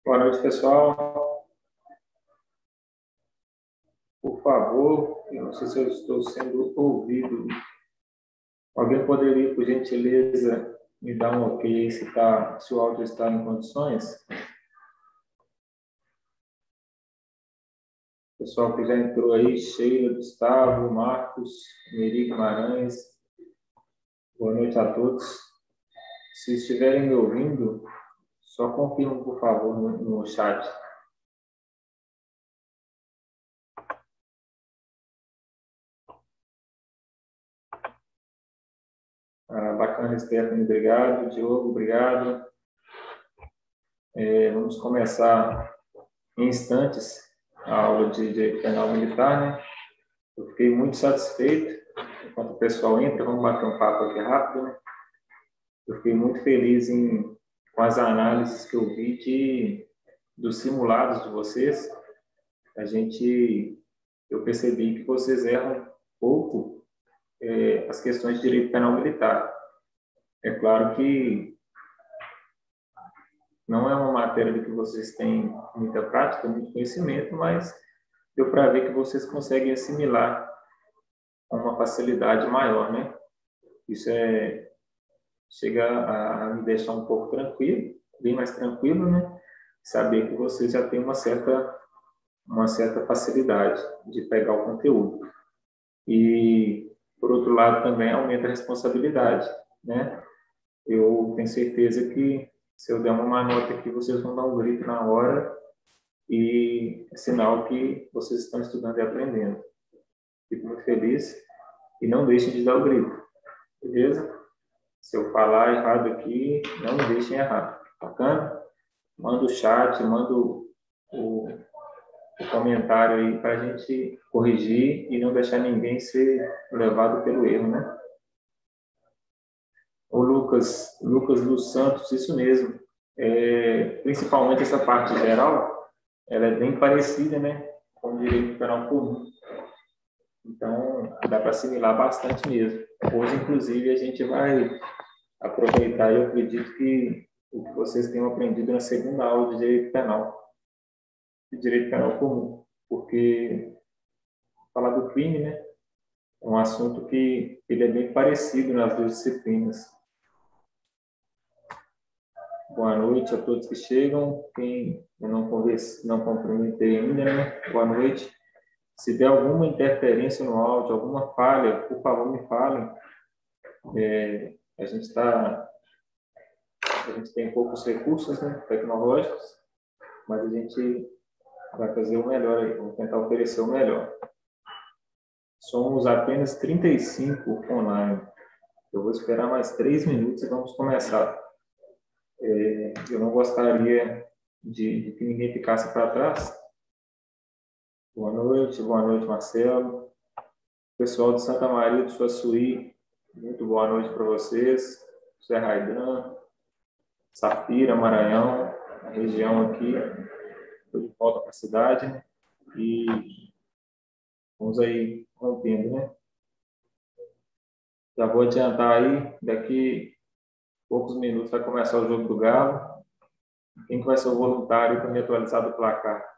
Boa noite, pessoal. Por favor, eu não sei se eu estou sendo ouvido. Alguém poderia, por gentileza, me dar um ok se o áudio está em condições? Pessoal que já entrou aí, Sheila, Gustavo, Marcos, Meri Guimarães, boa noite a todos. Se estiverem me ouvindo, só confirmem, por favor, no chat. Bacana, Stephanie, obrigado. Diogo, obrigado. Vamos começar em instantes a aula de Direito Penal Militar, né? Eu fiquei muito satisfeito. Enquanto o pessoal entra, vamos bater um papo aqui rápido, né? Eu fiquei muito feliz com as análises que eu vi dos simulados de vocês. Eu percebi que vocês erram pouco as questões de direito penal militar. É claro que não é uma matéria de que vocês têm muita prática, muito conhecimento, mas deu para ver que vocês conseguem assimilar com uma facilidade maior, né? Isso chega a me deixar um pouco tranquilo, bem mais tranquilo, né? Saber que vocês já têm uma certa facilidade de pegar o conteúdo. E, por outro lado, também aumenta a responsabilidade, né? Eu tenho certeza que se eu der uma má nota aqui, vocês vão dar um grito na hora e é sinal que vocês estão estudando e aprendendo. Fico muito feliz e não deixem de dar o grito, beleza? Se eu falar errado aqui, não me deixem errar. Bacana? Manda o chat, manda o comentário aí para a gente corrigir e não deixar ninguém ser levado pelo erro, né? O Lucas dos Santos, isso mesmo. Principalmente essa parte geral, ela é bem parecida, né, com o direito penal comum. Então, dá para assimilar bastante mesmo. Hoje, inclusive, a gente vai aproveitar e eu acredito que o que vocês tenham aprendido na segunda aula de direito penal comum, porque falar do crime, né, é um assunto que ele é bem parecido nas duas disciplinas. Boa noite a todos que chegam, quem eu não cumprimentei ainda, né, boa noite. Se der alguma interferência no áudio, alguma falha, por favor me falem. A gente tem poucos recursos, né, tecnológicos, mas a gente vai fazer o melhor aí, vamos tentar oferecer o melhor. Somos apenas 35 online. Eu vou esperar mais 3 minutos e vamos começar. Eu não gostaria de que ninguém ficasse para trás. Boa noite, Marcelo. Pessoal de Santa Maria do Suaçuí, muito boa noite para vocês. José Raidan, Safira, Maranhão, a região aqui. Estou de volta para a cidade, né? E vamos aí rompendo, né? Já vou adiantar aí, daqui poucos minutos vai começar o jogo do Galo. Quem que vai ser o voluntário para me atualizar do placar?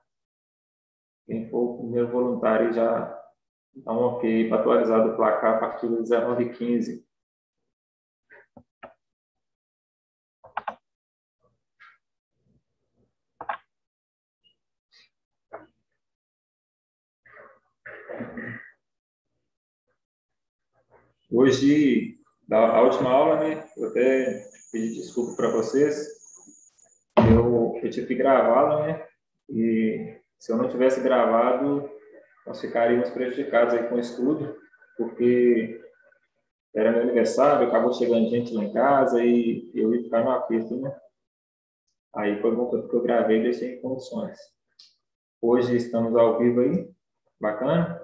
Quem for o primeiro voluntário já dá um ok para atualizar do placar a partir das 19h15. Hoje, da última aula, né, eu até pedi desculpa para vocês. Eu tive que gravá-la, né? E se eu não tivesse gravado, nós ficaríamos prejudicados aí com o estudo, porque era meu aniversário, acabou chegando gente lá em casa e eu ia ficar no aperto, né? Aí foi bom que eu gravei e deixei em condições. Hoje estamos ao vivo aí, bacana?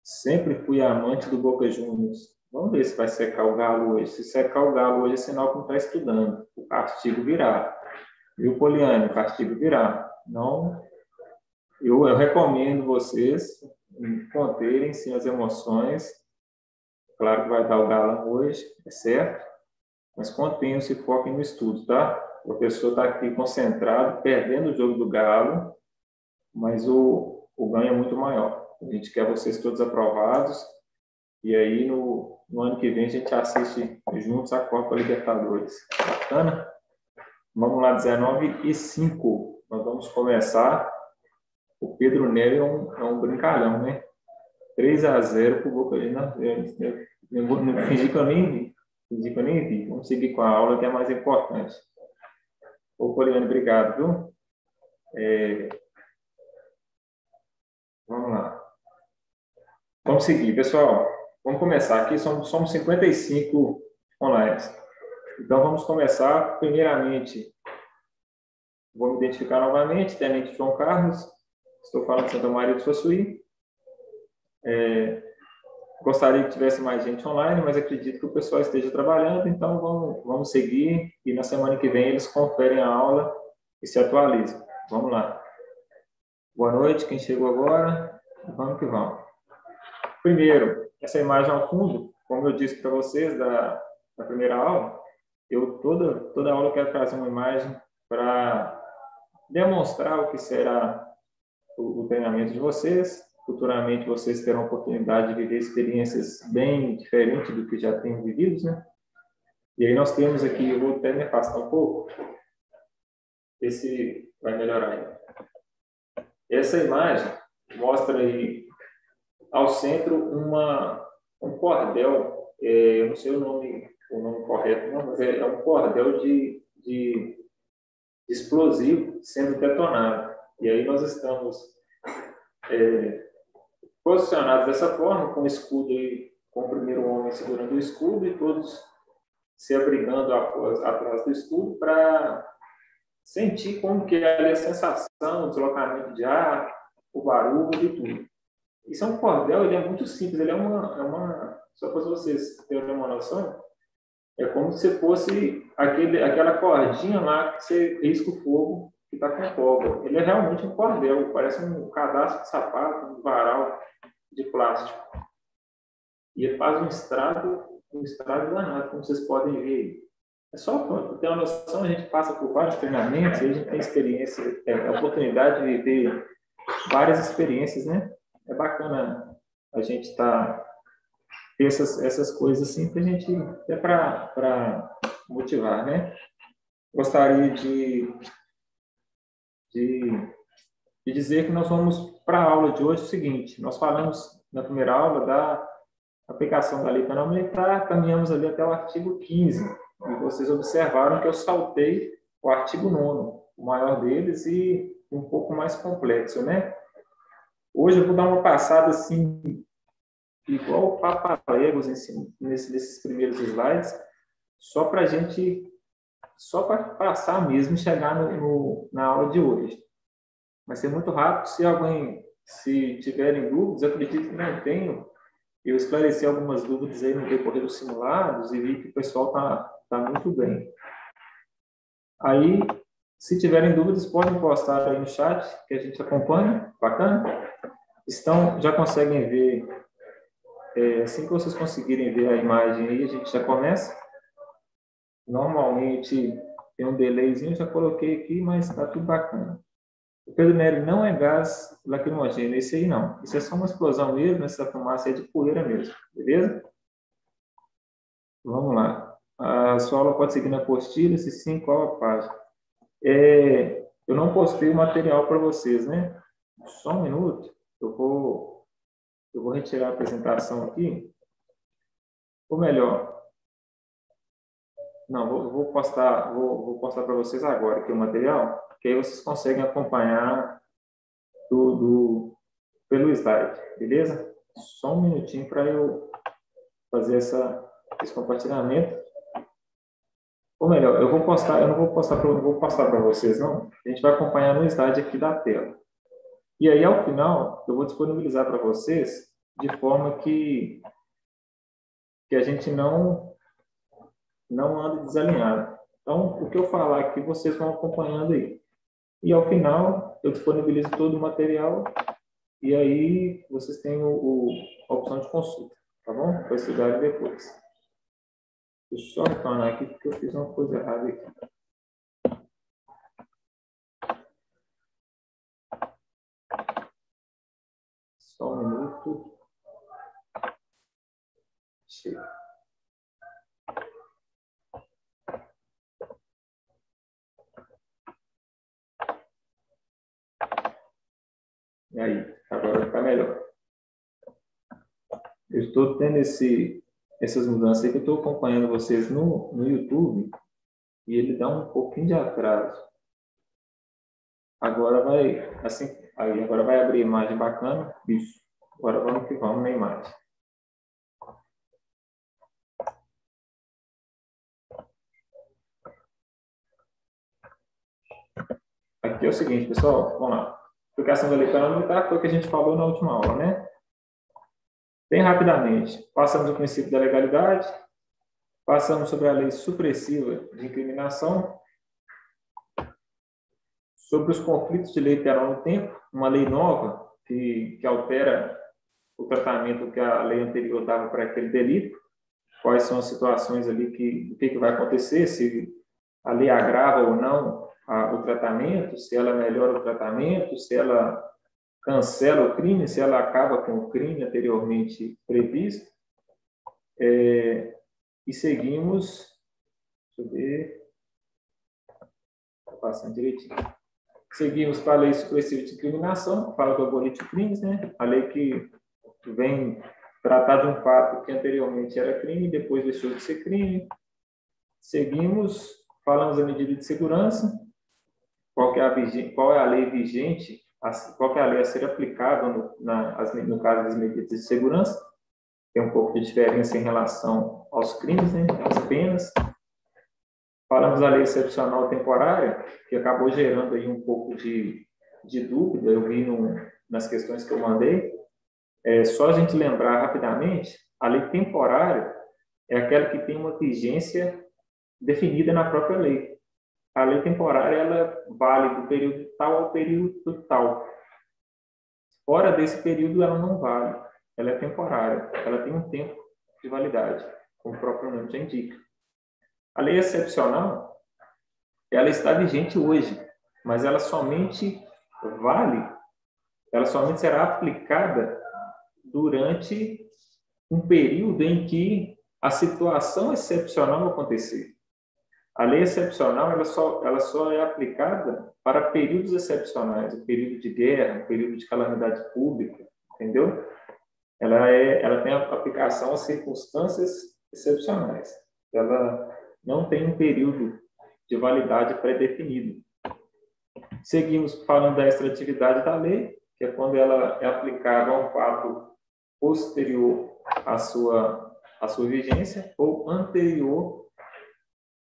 Sempre fui amante do Boca Juniors. Vamos ver se vai secar o Galo hoje. Se secar o Galo hoje é sinal que não está estudando. O castigo virá. Viu, Poliane? O castigo virá. Não, eu recomendo vocês conterem sim as emoções. Claro que vai dar o Galo hoje, é certo? Mas contenham-se e foquem no estudo, tá? O professor está aqui concentrado, perdendo o jogo do Galo, mas o ganho é muito maior. A gente quer vocês todos aprovados, e aí no ano que vem a gente assiste juntos a Copa Libertadores. Bacana? Vamos lá, 19h05. Nós vamos começar. O Pedro Nery é um brincalhão, né? 3-0 para o Boca. Não fingi que eu nem vi. Fingi que eu nem vi. Vamos seguir com a aula, que é mais importante. Ô, Poliane, obrigado, viu? Vamos lá. Vamos seguir, pessoal. Vamos começar aqui. Somos 55 online. Então, vamos começar. Primeiramente, vou me identificar novamente. Tenente João Carlos. Estou falando de Santa Maria do Suaçuí. Gostaria que tivesse mais gente online, mas acredito que o pessoal esteja trabalhando, então vamos seguir e na semana que vem eles conferem a aula e se atualizam. Vamos lá. Boa noite, quem chegou agora, vamos que vamos. Primeiro, essa imagem ao fundo, como eu disse para vocês da primeira aula, eu toda aula quero trazer uma imagem para demonstrar o que será o treinamento de vocês. Futuramente vocês terão a oportunidade de viver experiências bem diferentes do que já têm vivido, né? E aí nós temos aqui, eu vou até me afastar um pouco, esse vai melhorar ainda. Essa imagem mostra aí ao centro um cordel, eu não sei o nome correto, não, mas é um cordel de explosivo sendo detonado. E aí nós estamos posicionados dessa forma, com o escudo aí, com o primeiro homem segurando o escudo e todos se abrigando atrás do escudo para sentir como que é ali a sensação, o deslocamento de ar, o barulho e tudo. Isso é um cordel, ele é muito simples, ele é uma só para vocês terem uma noção, é como se fosse aquela cordinha lá que você risca o fogo que está com pólvora. Ele é realmente um cordel, parece um cadastro de sapato, um varal de plástico. E ele faz um estrago danado, como vocês podem ver. É só para ter uma noção, a gente passa por vários treinamentos, e a gente tem experiência, a oportunidade de viver várias experiências, né? É bacana a gente ter essas coisas assim, para a gente, até para motivar, né? Gostaria de dizer que nós vamos para a aula de hoje o seguinte, nós falamos na primeira aula da aplicação da lei penal militar, caminhamos ali até o artigo 15, e vocês observaram que eu saltei o artigo 9º, o maior deles e um pouco mais complexo, né? Hoje eu vou dar uma passada assim, igual papaléguas nesses primeiros slides, só para passar mesmo e chegar na aula de hoje. Vai ser muito rápido. Se tiverem dúvidas, eu acredito que não tenho. Eu esclareci algumas dúvidas aí no decorrer dos simulados e vi que o pessoal tá muito bem. Aí, se tiverem dúvidas, podem postar aí no chat, que a gente acompanha. Bacana? Já conseguem ver, assim que vocês conseguirem ver a imagem aí, a gente já começa. Normalmente tem um delayzinho, já coloquei aqui, mas está tudo bacana. O Pedro Nery não é gás lacrimogêneo, esse aí não. Isso é só uma explosão mesmo, essa fumaça é de poeira mesmo, beleza? Vamos lá. A sua aula pode seguir na apostila, se sim, qual a página? Eu não postei o material para vocês, né? Só um minuto, eu vou retirar a apresentação aqui. Ou melhor, não, eu vou postar para vocês agora aqui o material, que aí vocês conseguem acompanhar pelo slide, beleza? Só um minutinho para eu fazer esse compartilhamento. Ou melhor, eu não vou passar para vocês, não. A gente vai acompanhar no slide aqui da tela. E aí, ao final, eu vou disponibilizar para vocês de forma que a gente não ande desalinhado. Então, o que eu falar aqui, vocês vão acompanhando aí. E ao final, eu disponibilizo todo o material e aí vocês têm a opção de consulta, tá bom? Para estudar depois. Deixa eu só retornar aqui porque eu fiz uma coisa errada aqui. tudo. Chega. E aí, agora está melhor. Eu estou tendo essas mudanças aí que eu estou acompanhando vocês no YouTube e ele dá um pouquinho de atraso. Agora vai, assim, aí agora vai abrir a imagem bacana. Isso. Agora vamos que vamos na imagem. Aqui é o seguinte, pessoal, vamos lá. Aplicação da lei parlamentar foi o que a gente falou na última aula, né? Bem rapidamente, passamos o princípio da legalidade, passamos sobre a lei supressiva de incriminação, sobre os conflitos de lei terão no tempo, uma lei nova que altera o tratamento que a lei anterior dava para aquele delito, quais são as situações ali o que vai acontecer, se a lei agrava ou não o tratamento, se ela melhora o tratamento, se ela cancela o crime, se ela acaba com o crime anteriormente previsto. E seguimos, deixa eu ver, passando direitinho. Seguimos para a lei supressiva de incriminação, que fala do algoritmo de crimes, né? A lei que vem tratar de um fato que anteriormente era crime, depois deixou de ser crime. Seguimos, falamos da medida de segurança, qual é a lei vigente, qual é a lei a ser aplicada no caso das medidas de segurança. Tem um pouco de diferença em relação aos crimes, né? As penas. Falamos da lei excepcional temporária, que acabou gerando aí um pouco de dúvida, eu vi nas questões que eu mandei. Só a gente lembrar rapidamente, a lei temporária é aquela que tem uma vigência definida na própria lei. A lei temporária, ela vale do período tal ao período tal. Fora desse período, ela não vale. Ela é temporária. Ela tem um tempo de validade, como o próprio nome já indica. A lei excepcional, ela está vigente hoje, mas ela somente será aplicada durante um período em que a situação excepcional acontecer. A lei excepcional ela só é aplicada para períodos excepcionais, o período de guerra, o período de calamidade pública, entendeu? Ela tem aplicação a circunstâncias excepcionais. Ela não tem um período de validade pré-definido. Seguimos falando da extratividade da lei, que é quando ela é aplicada a um fato posterior à sua vigência ou anterior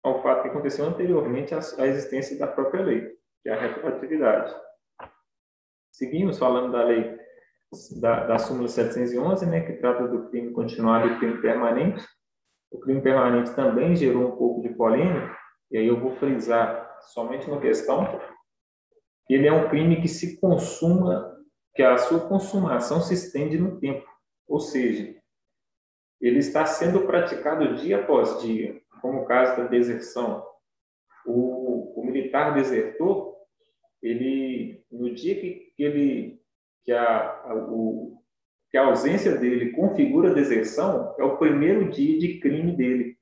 ao fato que aconteceu anteriormente à existência da própria lei, que é a retroatividade. Seguimos falando da lei da súmula 711, né, que trata do crime continuado e crime permanente. O crime permanente também gerou um pouco de polêmica, e aí eu vou frisar somente uma questão. Ele é um crime que se consuma, que a sua consumação se estende no tempo, ou seja, ele está sendo praticado dia após dia, como o caso da deserção. O militar desertor, no dia que a ausência dele configura a deserção, é o primeiro dia de crime dele.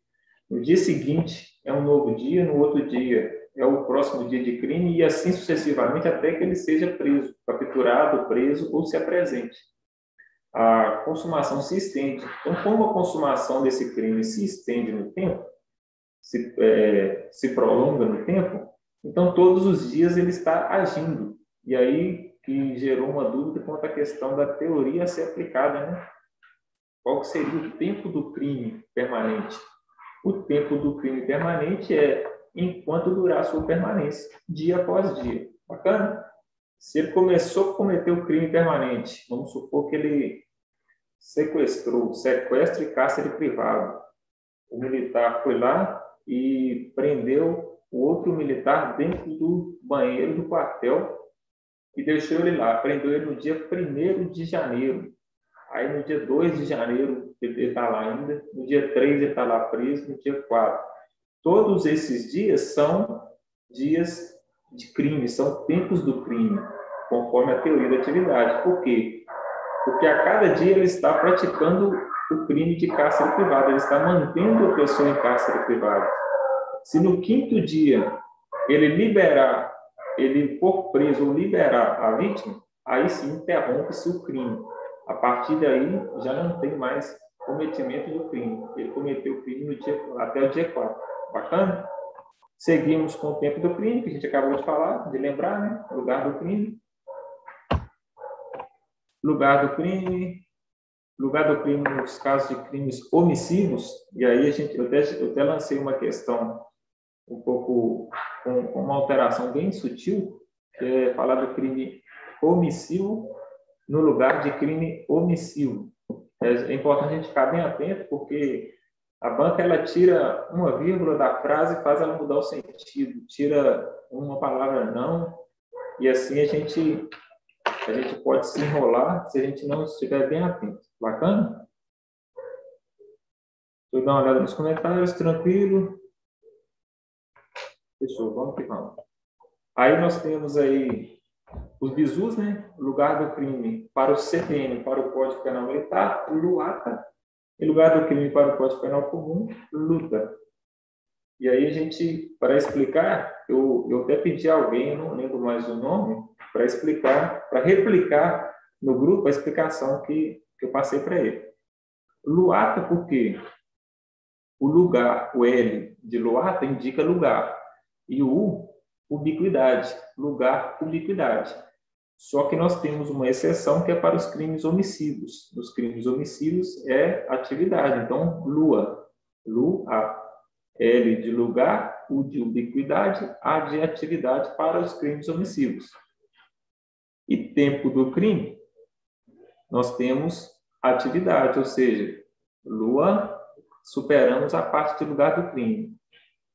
No dia seguinte é um novo dia, no outro dia é o próximo dia de crime e assim sucessivamente até que ele seja preso, capturado, preso ou se apresente. A consumação se estende. Então, como a consumação desse crime se estende no tempo, se prolonga no tempo, então todos os dias ele está agindo. E aí que gerou uma dúvida quanto à questão da teoria a ser aplicada, né? Qual que seria o tempo do crime permanente? O tempo do crime permanente é enquanto durar a sua permanência, dia após dia. Bacana? Se ele começou a cometer o crime permanente, vamos supor que ele sequestro e cárcere privado. O militar foi lá e prendeu o outro militar dentro do banheiro do quartel e deixou ele lá. Prendeu ele no dia 1º de janeiro. Aí no dia 2 de janeiro ele está lá ainda. No dia 3 ele está lá preso. No dia 4. Todos esses dias são dias de crime, são tempos do crime, conforme a teoria da atividade. Por quê? porque a cada dia ele está praticando o crime de cárcere privado, ele está mantendo a pessoa em cárcere privado. Se no quinto dia ele for preso ou liberar a vítima, aí sim interrompe-se o crime. A partir daí, já não tem mais cometimento do crime. Ele cometeu o crime até o dia 4. Bacana? Seguimos com o tempo do crime, que a gente acabou de falar, de lembrar, né? Lugar do crime. Lugar do crime nos casos de crimes omissivos, e aí eu até lancei uma questão um pouco com uma alteração bem sutil, que é falar do crime omissivo no lugar de crime omissivo. É importante a gente ficar bem atento, porque a banca ela tira uma vírgula da frase e faz ela mudar o sentido, tira uma palavra não, e assim a gente pode se enrolar se a gente não estiver bem atento. Bacana? Deixa eu dar uma olhada nos comentários, tranquilo. Fechou, vamos que vamos. Aí nós temos aí os bizus, né? Lugar do crime para o CPM, para o Código Penal Militar, LUATA, e lugar do crime para o Código Penal Comum, LUTA. E aí a gente, para explicar, eu até pedi a alguém, eu não lembro mais o nome, para explicar, para replicar no grupo a explicação que eu passei para ele. LUATA, por quê? O lugar, o L de LUATA indica lugar, e o U, ubiquidade, lugar, ubiquidade. Só que nós temos uma exceção que é para os crimes omissivos. Nos crimes omissivos é atividade. Então, LUA, LUA, L de lugar, U de ubiquidade, A de atividade para os crimes omissivos. E tempo do crime, nós temos atividade, ou seja, LUA, superamos a parte de lugar do crime.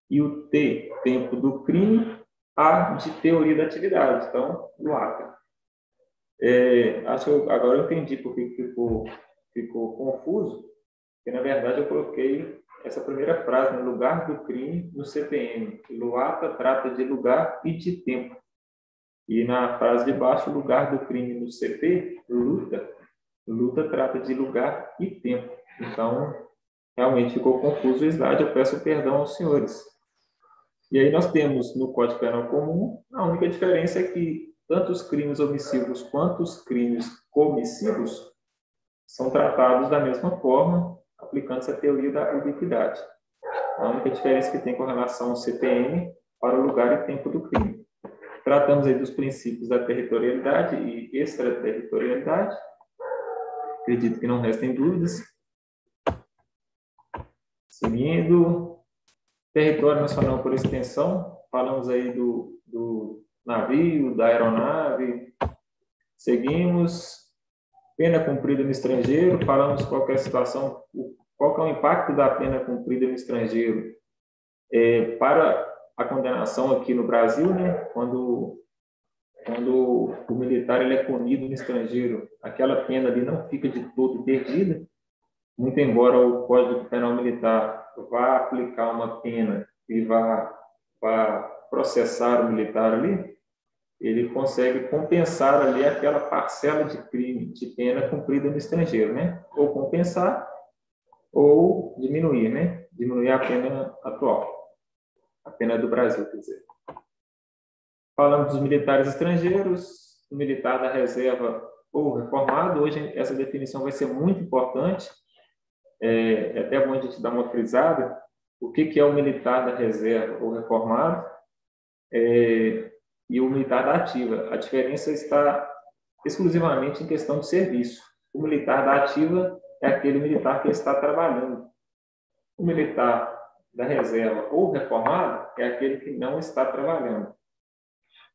E o T, tempo do crime, A de teoria da atividade. Então, LUATA. Acho que agora eu entendi porque ficou confuso, porque na verdade eu coloquei essa primeira frase, no lugar do crime, no CPM. LUATA trata de lugar e de tempo. E na frase de baixo, lugar do crime no CP, luta trata de lugar e tempo. Então, realmente ficou confuso o slide, eu peço perdão aos senhores. E aí nós temos no Código Penal Comum, a única diferença é que tanto os crimes omissivos quanto os crimes comissivos são tratados da mesma forma, aplicando-se a teoria da ubiquidade. A única diferença que tem com relação ao CPM para o lugar e tempo do crime. Tratamos aí dos princípios da territorialidade e extraterritorialidade. Acredito que não restem dúvidas. Seguindo, território nacional por extensão, falamos aí do navio, da aeronave. Seguimos, pena cumprida no estrangeiro, falamos qual é a situação, qual é o impacto da pena cumprida no estrangeiro para a condenação aqui no Brasil, né? Quando o militar ele é punido no estrangeiro, aquela pena ali não fica de todo perdida, muito embora o Código Penal Militar vá aplicar uma pena e vá processar o militar ali, ele consegue compensar ali aquela parcela de crime, de pena cumprida no estrangeiro, né? Ou compensar, ou diminuir, né? Diminuir a pena atual, a pena do Brasil, quer dizer. Falamos dos militares estrangeiros, do militar da reserva ou reformado. Hoje essa definição vai ser muito importante. É até bom a gente dar uma frisada. O que é o militar da reserva ou reformado e o militar da ativa? A diferença está exclusivamente em questão de serviço. O militar da ativa é aquele militar que está trabalhando. O militar da reserva ou reformado é aquele que não está trabalhando.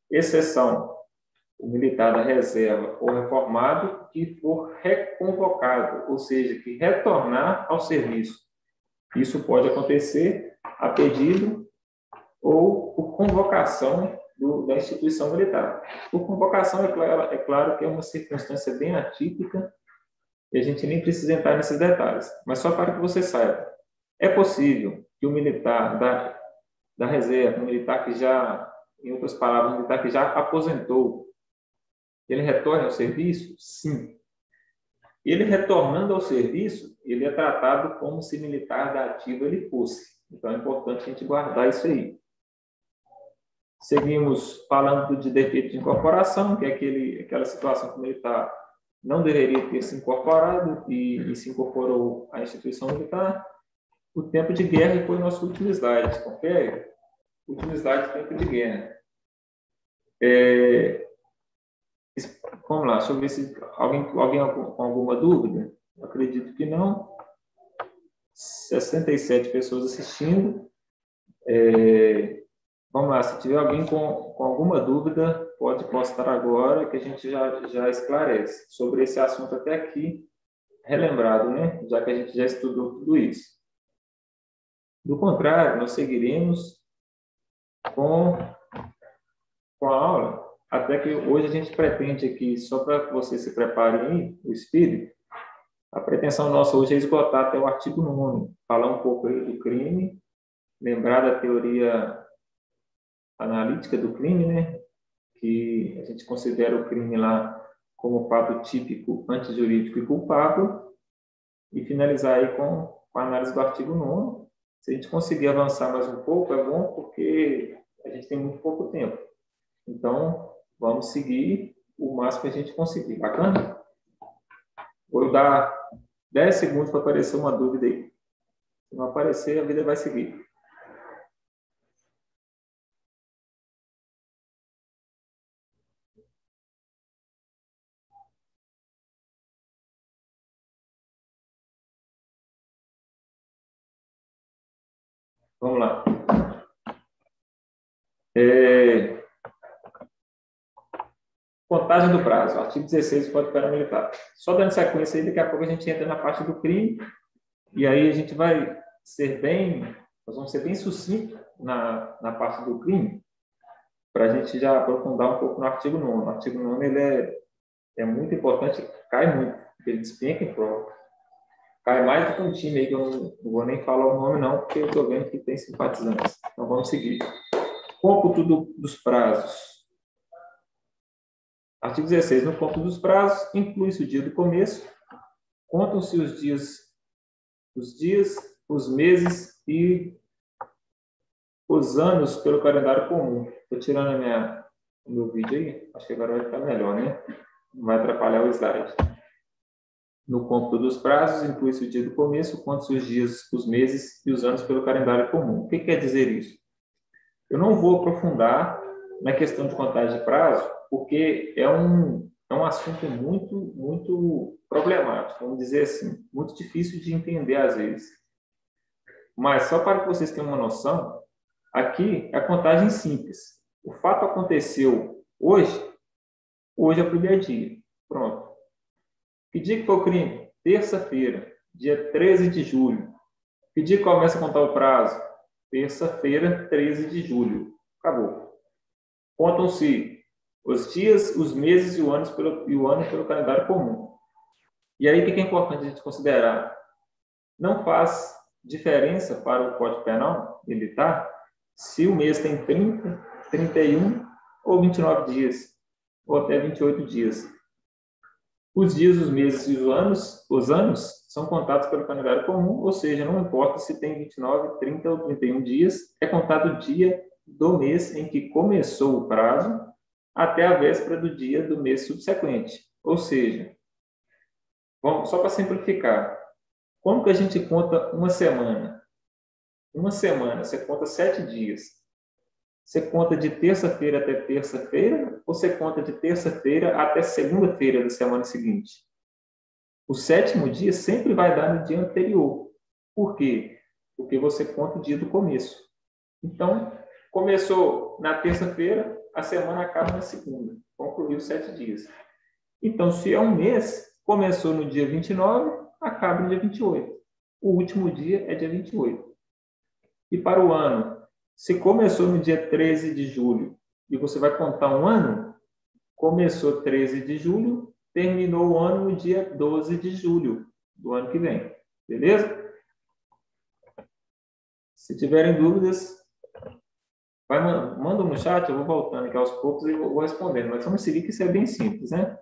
Exceção, o militar da reserva ou reformado que for reconvocado, ou seja, que retornar ao serviço. Isso pode acontecer a pedido ou por convocação da instituição militar. Por convocação, é claro que é uma circunstância bem atípica e a gente nem precisa entrar nesses detalhes, mas só para que você saiba, é possível que o militar da reserva, um militar que já, em outras palavras, um militar que já aposentou, ele retorne ao serviço? Sim. Ele retornando ao serviço, ele é tratado como se militar da ativa ele fosse. Então é importante a gente guardar isso aí. Seguimos falando de defeito de incorporação, que é aquela situação que o militar não deveria ter se incorporado e se incorporou à instituição militar. O tempo de guerra foi nosso último slide. Confere? Último slide, tempo de guerra. Vamos lá, deixa eu ver se alguém com alguma dúvida. Eu acredito que não. 67 pessoas assistindo. Vamos lá, se tiver alguém com alguma dúvida, pode postar agora, que a gente já esclarece sobre esse assunto até aqui, relembrado, né? Já que a gente já estudou tudo isso. Do contrário, nós seguiremos com a aula, até que hoje a gente pretende aqui, só para que vocês se preparem aí, o espírito, a pretensão nossa hoje é esgotar até o artigo 9º, falar um pouco aí do crime, lembrar da teoria analítica do crime, né? Que a gente considera o crime lá como fato típico, antijurídico e culpável, e finalizar aí com a análise do artigo 9º. Se a gente conseguir avançar mais um pouco, é bom, porque a gente tem muito pouco tempo. Então, vamos seguir o máximo que a gente conseguir. Bacana? Vou dar 10 segundos para aparecer uma dúvida aí. Se não aparecer, a vida vai seguir. Vamos lá. Contagem do prazo, artigo 16 do Código Penal Militar. Só dando sequência aí, daqui a pouco a gente entra na parte do crime, e aí a gente vai nós vamos ser bem sucintos na parte do crime, para a gente já aprofundar um pouco no artigo 9º. O artigo 9º ele é muito importante, cai muito, porque ele despenca em prova. Cai mais do que um time aí, que eu não vou nem falar o nome não, porque eu estou vendo que tem simpatizantes. Então vamos seguir. Cômputo dos prazos. Artigo 16. No cômputo dos prazos, inclui-se o dia do começo, contam-se os dias, os meses e os anos pelo calendário comum. Estou tirando o meu vídeo aí, acho que agora vai ficar melhor, né? Não vai atrapalhar o slide. No cômputo dos prazos, inclui-se o dia do começo, contam-se os dias, os meses e os anos pelo calendário comum. O que quer dizer isso? Eu não vou aprofundar na questão de contagem de prazo, porque é um assunto muito problemático, vamos dizer assim, muito difícil de entender às vezes. Mas só para que vocês tenham uma noção, aqui é a contagem simples. O fato aconteceu hoje é o primeiro dia. Pronto. Que dia que foi o crime? Terça-feira, dia 13 de julho. Que dia que começa a contar o prazo? Terça-feira, 13 de julho. Acabou. Contam-se os dias, os meses e o ano pelo calendário comum. E aí, o que é importante a gente considerar? Não faz diferença para o Código Penal Militar se o mês tem 30, 31 ou 29 dias, ou até 28 dias. Os dias, os meses e os anos são contados pelo calendário comum, ou seja, não importa se tem 29, 30 ou 31 dias, é contado o dia do mês em que começou o prazo até a véspera do dia do mês subsequente. Ou seja, só para simplificar, como que a gente conta uma semana? Uma semana, você conta 7 dias. Você conta de terça-feira até terça-feira ou você conta de terça-feira até segunda-feira da semana seguinte? O 7º dia sempre vai dar no dia anterior. Por quê? Porque você conta o dia do começo. Então, começou na terça-feira, a semana acaba na segunda. Concluiu 7 dias. Então, se é um mês, começou no dia 29, acaba no dia 28. O último dia é dia 28. E para o ano, se começou no dia 13 de julho e você vai contar um ano, começou 13 de julho, terminou o ano no dia 12 de julho do ano que vem. Beleza? Se tiverem dúvidas, manda no chat, eu vou voltando aqui aos poucos e vou respondendo. Mas vamos seguir que isso é bem simples, né?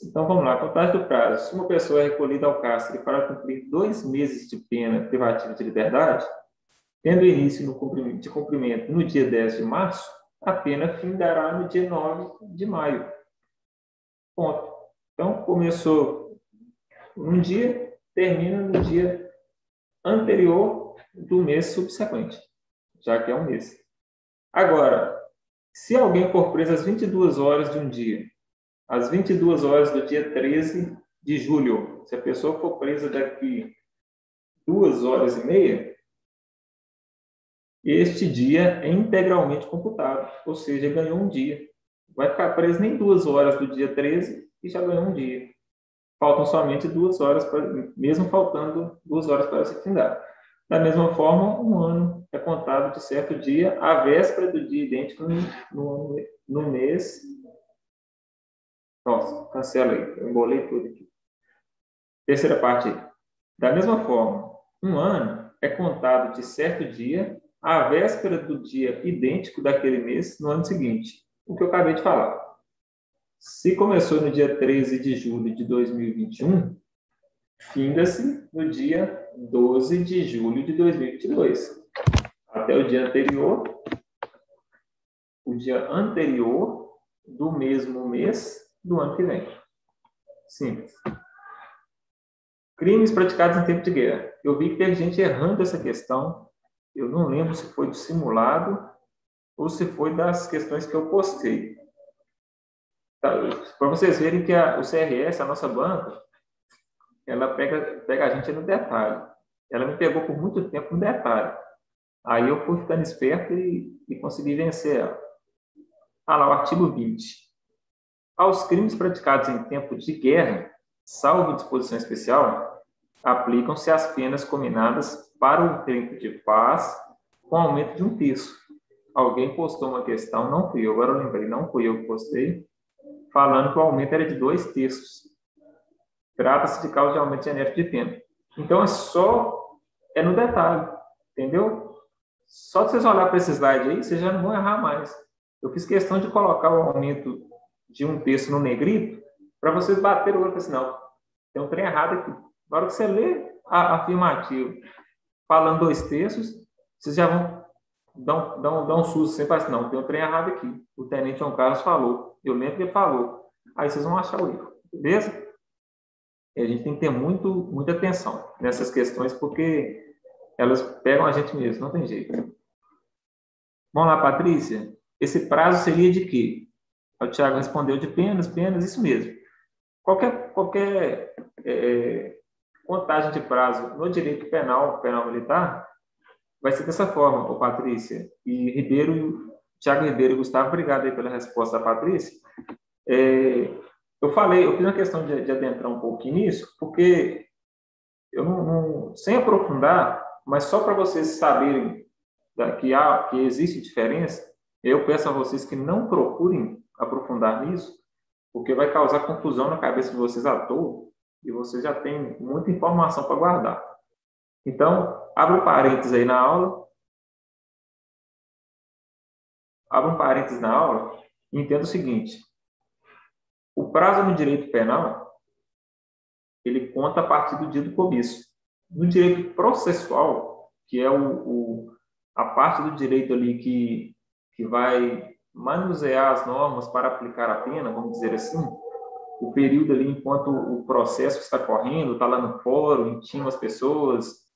Então, vamos lá, contagem do prazo. Se uma pessoa é recolhida ao cárcere para cumprir 2 meses de pena privativa de liberdade, tendo início de cumprimento no dia 10 de março, a pena findará no dia 9 de maio. Ponto. Então, começou um dia, termina no dia anterior do mês subsequente, já que é um mês. Agora, se alguém for preso às 22 horas de um dia, às 22 horas do dia 13 de julho, se a pessoa for presa daqui 2 horas e meia, este dia é integralmente computado, ou seja, ganhou um dia. Vai ficar preso nem 2 horas do dia 13 e já ganhou um dia. Faltam somente 2 horas, mesmo faltando 2 horas para se findar. Da mesma forma, um ano é contado de certo dia, à véspera do dia idêntico no mês. Nossa, cancela aí, eu embolei tudo aqui. Terceira parte aí. Da mesma forma, um ano é contado de certo dia, à véspera do dia idêntico daquele mês no ano seguinte. O que eu acabei de falar. Se começou no dia 13 de julho de 2021, finda-se no dia 12 de julho de 2022. Até o dia anterior do mesmo mês do ano que vem. Simples. Crimes praticados em tempo de guerra. Eu vi que teve gente errando essa questão. Eu não lembro se foi do simulado ou se foi das questões que eu postei. Tá, para vocês verem que o CRS, a nossa banca, ela pega a gente no detalhe. Ela me pegou por muito tempo no detalhe. Aí eu fui ficando esperto e consegui vencer ela. Lá, o artigo 20. Aos crimes praticados em tempo de guerra, salvo disposição especial, aplicam-se as penas combinadas para o tempo de paz com aumento de 1/3. Alguém postou uma questão, não fui eu, agora eu lembrei, não fui eu que postei, falando que o aumento era de 2/3. Trata-se de causa de aumento genético de pena. Então, é no detalhe, entendeu? Só de vocês olharem para esse slide aí, vocês já não vão errar mais. Eu fiz questão de colocar o aumento de 1/3 no negrito, para vocês baterem o olho e falar assim, não, tem um trem errado aqui. Na hora que você lê a afirmativo falando 2/3, vocês já vão dar um susto, você fala assim, não, tem um trem errado aqui. O tenente João Carlos falou, eu lembro que ele falou. Aí vocês vão achar o erro, beleza? E a gente tem que ter muita atenção nessas questões, porque elas pegam a gente mesmo, não tem jeito. Vamos lá, Patrícia. Esse prazo seria de quê? O Thiago respondeu de penas, isso mesmo. Qualquer contagem de prazo no direito penal militar, vai ser dessa forma, Patrícia. E Thiago Ribeiro e Gustavo, obrigado aí pela resposta da Patrícia. Eu fiz uma questão de adentrar um pouquinho nisso, porque eu sem aprofundar, mas só para vocês saberem que existe diferença, eu peço a vocês que não procurem aprofundar nisso, porque vai causar confusão na cabeça de vocês à toa, e vocês já têm muita informação para guardar. Então, abra um parênteses aí na aula. Abra um parênteses na aula e entenda o seguinte. O prazo no direito penal, ele conta a partir do dia do comício. No direito processual, que é a parte do direito ali que vai manusear as normas para aplicar a pena, vamos dizer assim, o período ali enquanto o processo está correndo, está lá no fórum, intima as pessoas,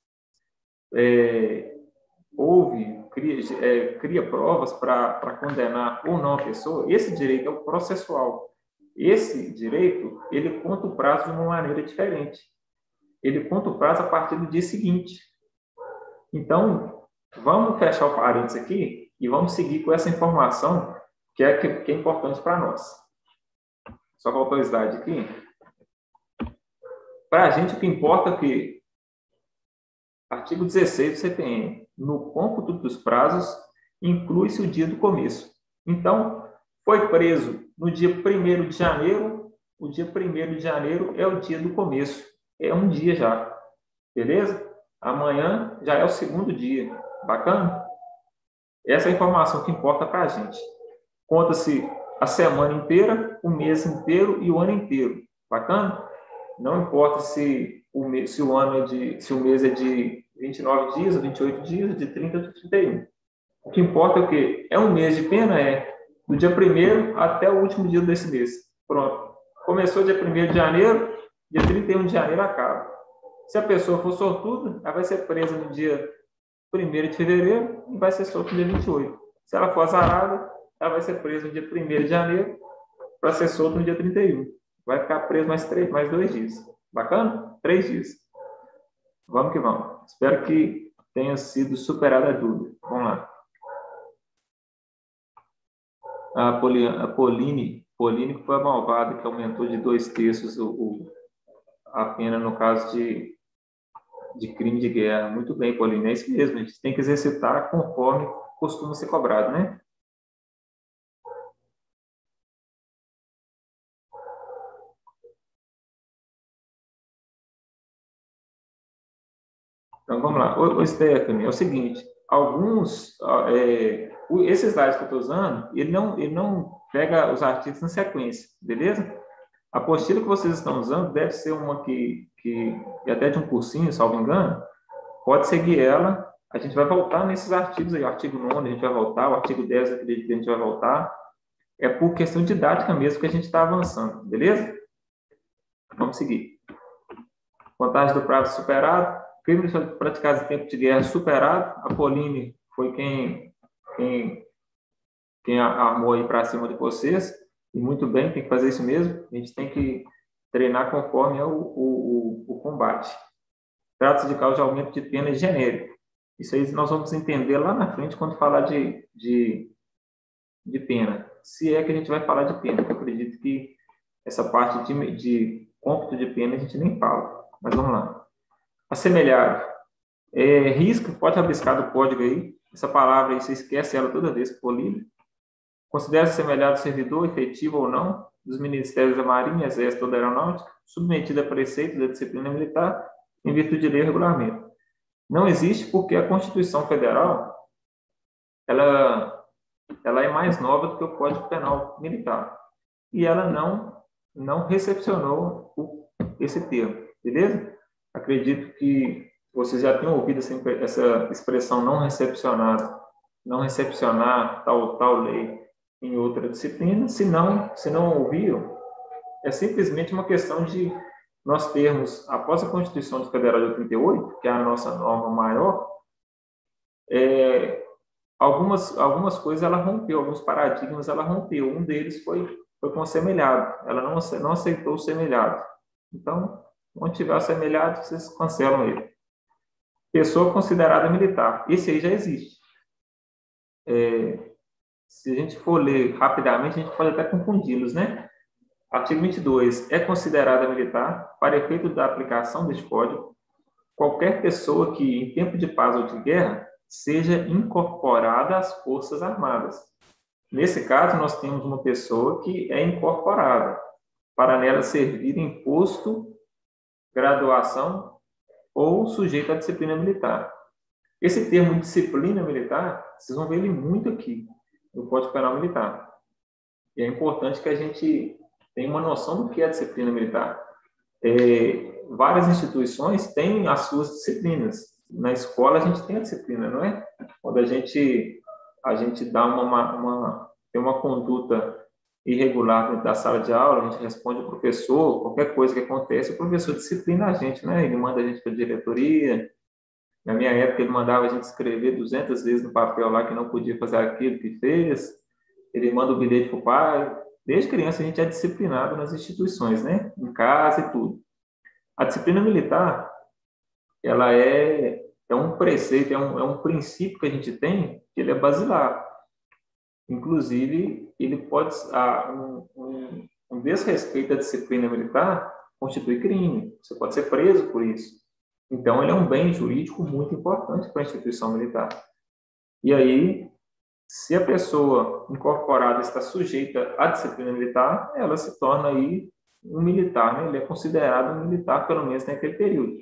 cria provas para condenar ou não a pessoa, esse direito é o processual. Esse direito, ele conta o prazo de uma maneira diferente. Ele conta o prazo a partir do dia seguinte. Então, vamos fechar o parênteses aqui e vamos seguir com essa informação que é importante para nós. Só voltar o slide aqui. Para a gente, o que importa é que artigo 16 do CPM, no cômputo dos prazos, inclui-se o dia do começo. Então, foi preso no dia 1º de janeiro, o dia 1º de janeiro é o dia do começo. É um dia já, beleza? Amanhã já é o 2º dia. Bacana? Essa é a informação que importa para a gente. Conta-se a semana inteira, o mês inteiro e o ano inteiro. Bacana? Não importa se o mês é de 29 dias, ou 28 dias, de 30 ou de 31. O que importa é o quê? É um mês de pena? É do dia 1º até o último dia desse mês. Pronto. Começou dia 1º de janeiro, dia 31 de janeiro acaba. Se a pessoa for sortuda, ela vai ser presa no dia 1º de fevereiro e vai ser solta no dia 28. Se ela for azarada, ela vai ser presa no dia 1º de janeiro para ser solta no dia 31. Vai ficar preso mais 2 dias. Bacana? 3 dias. Vamos que vamos. Espero que tenha sido superada a dúvida. Vamos lá. A Pauline que foi a malvada, que aumentou de 2/3 a pena no caso de crime de guerra. Muito bem, Pauline, é isso mesmo. A gente tem que exercitar conforme costuma ser cobrado, né? Então, vamos lá. Ô Stephanie, é o seguinte, esse slide que eu estou usando, ele não pega os artigos na sequência, beleza? A apostila que vocês estão usando deve ser uma que até de um cursinho, salvo engano, pode seguir ela. A gente vai voltar nesses artigos aí, o artigo 9 a gente vai voltar, o artigo 10 acredito que a gente vai voltar. É por questão didática mesmo que a gente está avançando, beleza? Vamos seguir. Vantagem do prazo superado. Crimes praticados em tempo de guerra superado. A Pauline foi quem armou aí para cima de vocês. E muito bem, tem que fazer isso mesmo. A gente tem que treinar conforme é o combate. Trata-se de causa de aumento de pena genérico. Isso aí nós vamos entender lá na frente quando falar de pena. Se é que a gente vai falar de pena, eu acredito que essa parte de cômputo de pena a gente nem fala. Mas vamos lá. Assemelhado. Risco, pode rabiscar do código aí. Essa palavra aí, você esquece ela toda vez que for lida. Considera-se assemelhado servidor, efetivo ou não, dos Ministérios da Marinha, Exército ou da Aeronáutica, submetido a preceitos da disciplina militar, em virtude de lei e regulamento. Não existe porque a Constituição Federal ela é mais nova do que o Código Penal Militar. E ela não recepcionou esse termo, beleza? Acredito que vocês já tenham ouvido essa expressão não recepcionar tal lei em outra disciplina. Se não ouviram, é simplesmente uma questão de nós termos, após a Constituição Federal de 88, que é a nossa norma maior, algumas coisas ela rompeu, alguns paradigmas ela rompeu. Um deles foi com o semelhado. Ela não aceitou o semelhado. Então, onde tiver o semelhado, vocês cancelam ele. Pessoa considerada militar. Esse aí já existe. Se a gente for ler rapidamente, a gente pode até confundi-los, né? Artigo 22. É considerada militar, para efeito da aplicação deste código, qualquer pessoa que, em tempo de paz ou de guerra, seja incorporada às Forças Armadas. Nesse caso, nós temos uma pessoa que é incorporada, para nela servir em posto, graduação ou sujeito à disciplina militar. Esse termo disciplina militar, vocês vão ver ele muito aqui, no Código Penal Militar. E é importante que a gente tenha uma noção do que é disciplina militar. Várias instituições têm as suas disciplinas. Na escola a gente tem a disciplina, não é? Quando a gente dá tem uma conduta irregular dentro da sala de aula, a gente responde ao professor, qualquer coisa que acontece, o professor disciplina a gente, né? Ele manda a gente para a diretoria. Na minha época, ele mandava a gente escrever 200 vezes no papel lá que não podia fazer aquilo que fez. Ele manda o bilhete para o pai. Desde criança, a gente é disciplinado nas instituições, né? Em casa e tudo. A disciplina militar, ela é um preceito, é um princípio que a gente tem, que ele é basilar. Inclusive, ele pode um desrespeito à disciplina militar constitui crime. Você pode ser preso por isso. Então, ele é um bem jurídico muito importante para a instituição militar. E aí, se a pessoa incorporada está sujeita à disciplina militar, ela se torna aí um militar, né? Ele é considerado um militar, pelo menos naquele período.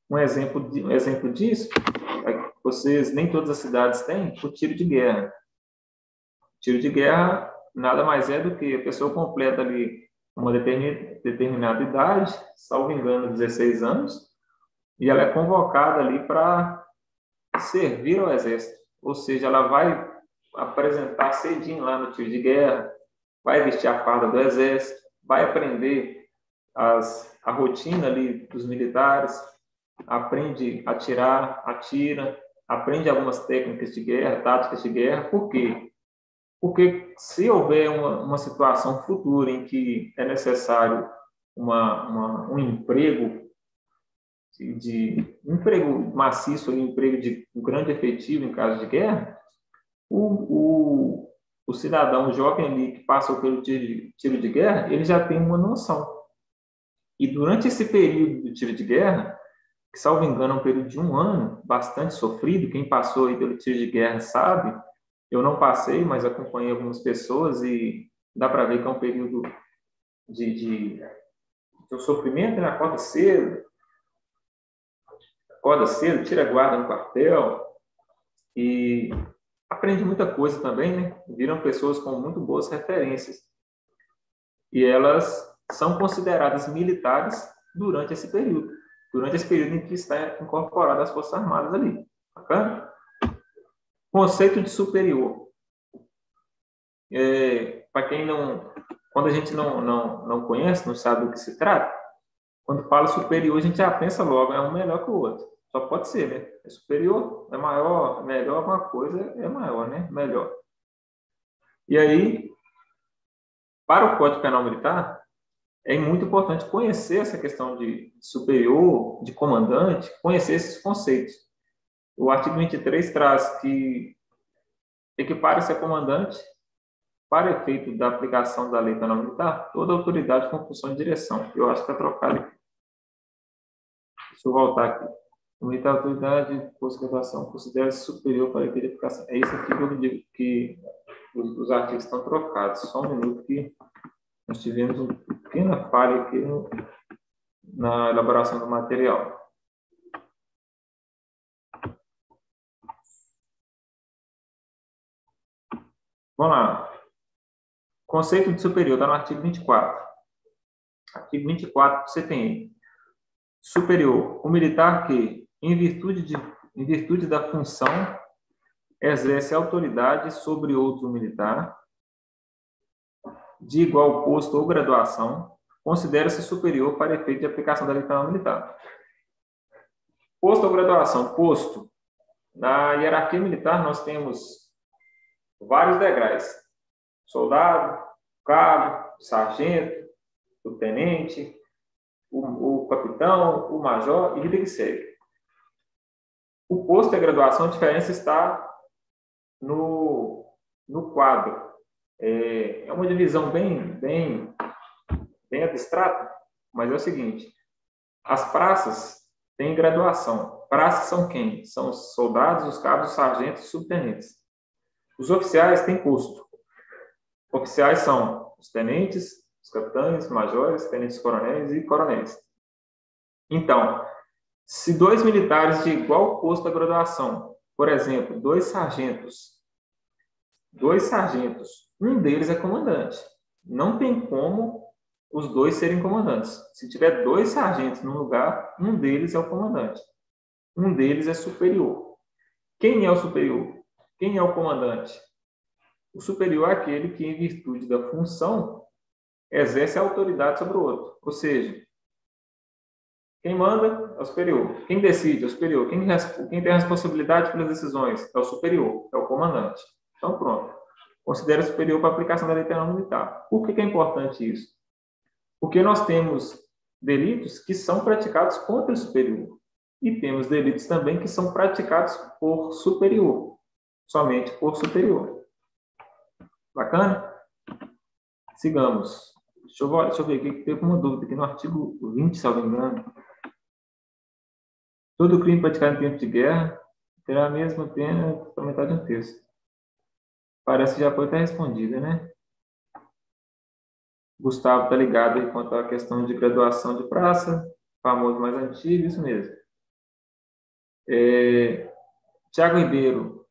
Um exemplo disso é que nem todas as cidades têm o tiro de guerra. O tiro de guerra nada mais é do que a pessoa completa ali uma determinada idade, salvo engano, 16 anos, e ela é convocada ali para servir ao exército. Ou seja, ela vai apresentar cedinho lá no tiro de guerra, vai vestir a farda do exército, vai aprender a rotina ali dos militares, aprende a atirar, atira, aprende algumas técnicas de guerra, táticas de guerra. Por quê? Porque se houver uma situação futura em que é necessário um emprego um emprego maciço, um emprego de um grande efetivo em caso de guerra, o cidadão jovem ali que passou pelo tiro de guerra, ele já tem uma noção. E durante esse período do tiro de guerra, que, salvo engano, é um período de 1 ano, bastante sofrido, quem passou aí pelo tiro de guerra sabe, eu não passei, mas acompanhei algumas pessoas e dá para ver que é um período de um sofrimento, né? Acorda cedo, tira a guarda no quartel e aprende muita coisa também, né? Viram pessoas com muito boas referências. E elas são consideradas militares durante esse período em que está incorporada às Forças Armadas ali. Bacana? Conceito de superior. Para quem não... Quando a gente não conhece, não sabe do que se trata, quando fala superior, a gente já pensa logo, é um melhor que o outro. Só pode ser, né? É superior, é maior, melhor, alguma coisa é maior, né? Melhor. E aí, para o Código Penal Militar, é muito importante conhecer essa questão de superior, de comandante, conhecer esses conceitos. O artigo 23 traz que equipara-se a comandante, para efeito da aplicação da lei penal militar, toda autoridade com função de direção. Eu acho que está trocado aqui. Deixa eu voltar aqui. Militar autoridade, pós-graduação, considera-se superior para a verificação. É isso aqui que eu digo que os artigos estão trocados. Só um minuto que nós tivemos uma pequena falha aqui na elaboração do material. Vamos lá. Conceito de superior está no artigo 24. Artigo 24, você tem superior, o militar que, em virtude da função, exerce autoridade sobre outro militar, de igual posto ou graduação, considera-se superior para efeito de aplicação da lei penal militar. Posto ou graduação. Posto. Na hierarquia militar, nós temos vários degraus. Soldado, cabo, sargento, o tenente, o capitão, o major e vida que segue. O posto e a graduação, a diferença está no quadro. É uma divisão bem abstrata, mas é o seguinte: as praças têm graduação. Praças são quem? São os soldados, os cabos, os sargentos e subtenentes. Os oficiais têm posto. Oficiais são os tenentes, os capitães, majores, tenentes coronéis e coronéis. Então, se dois militares de igual posto da graduação, por exemplo, dois sargentos, um deles é comandante. Não tem como os dois serem comandantes. Se tiver dois sargentos no lugar, um deles é o comandante. Um deles é superior. Quem é o superior? Quem é o comandante? O superior é aquele que, em virtude da função, exerce a autoridade sobre o outro. Ou seja, quem manda é o superior. Quem decide é o superior. Quem tem a responsabilidade pelas decisões é o superior, é o comandante. Então, pronto. Considera superior para a aplicação da lei penal militar. Por que é importante isso? Porque nós temos delitos que são praticados contra o superior. E temos delitos também que são praticados por superior. Somente por superior. Bacana? Sigamos. Deixa eu ver aqui que teve uma dúvida aqui no artigo 20, se não me engano. Todo crime praticado em tempo de guerra terá a mesma pena pela metade de um terço. Parece que já foi até respondida, né? Gustavo está ligado aí quanto à questão de graduação de praça, famoso mais antigo, isso mesmo. Tiago Ribeiro,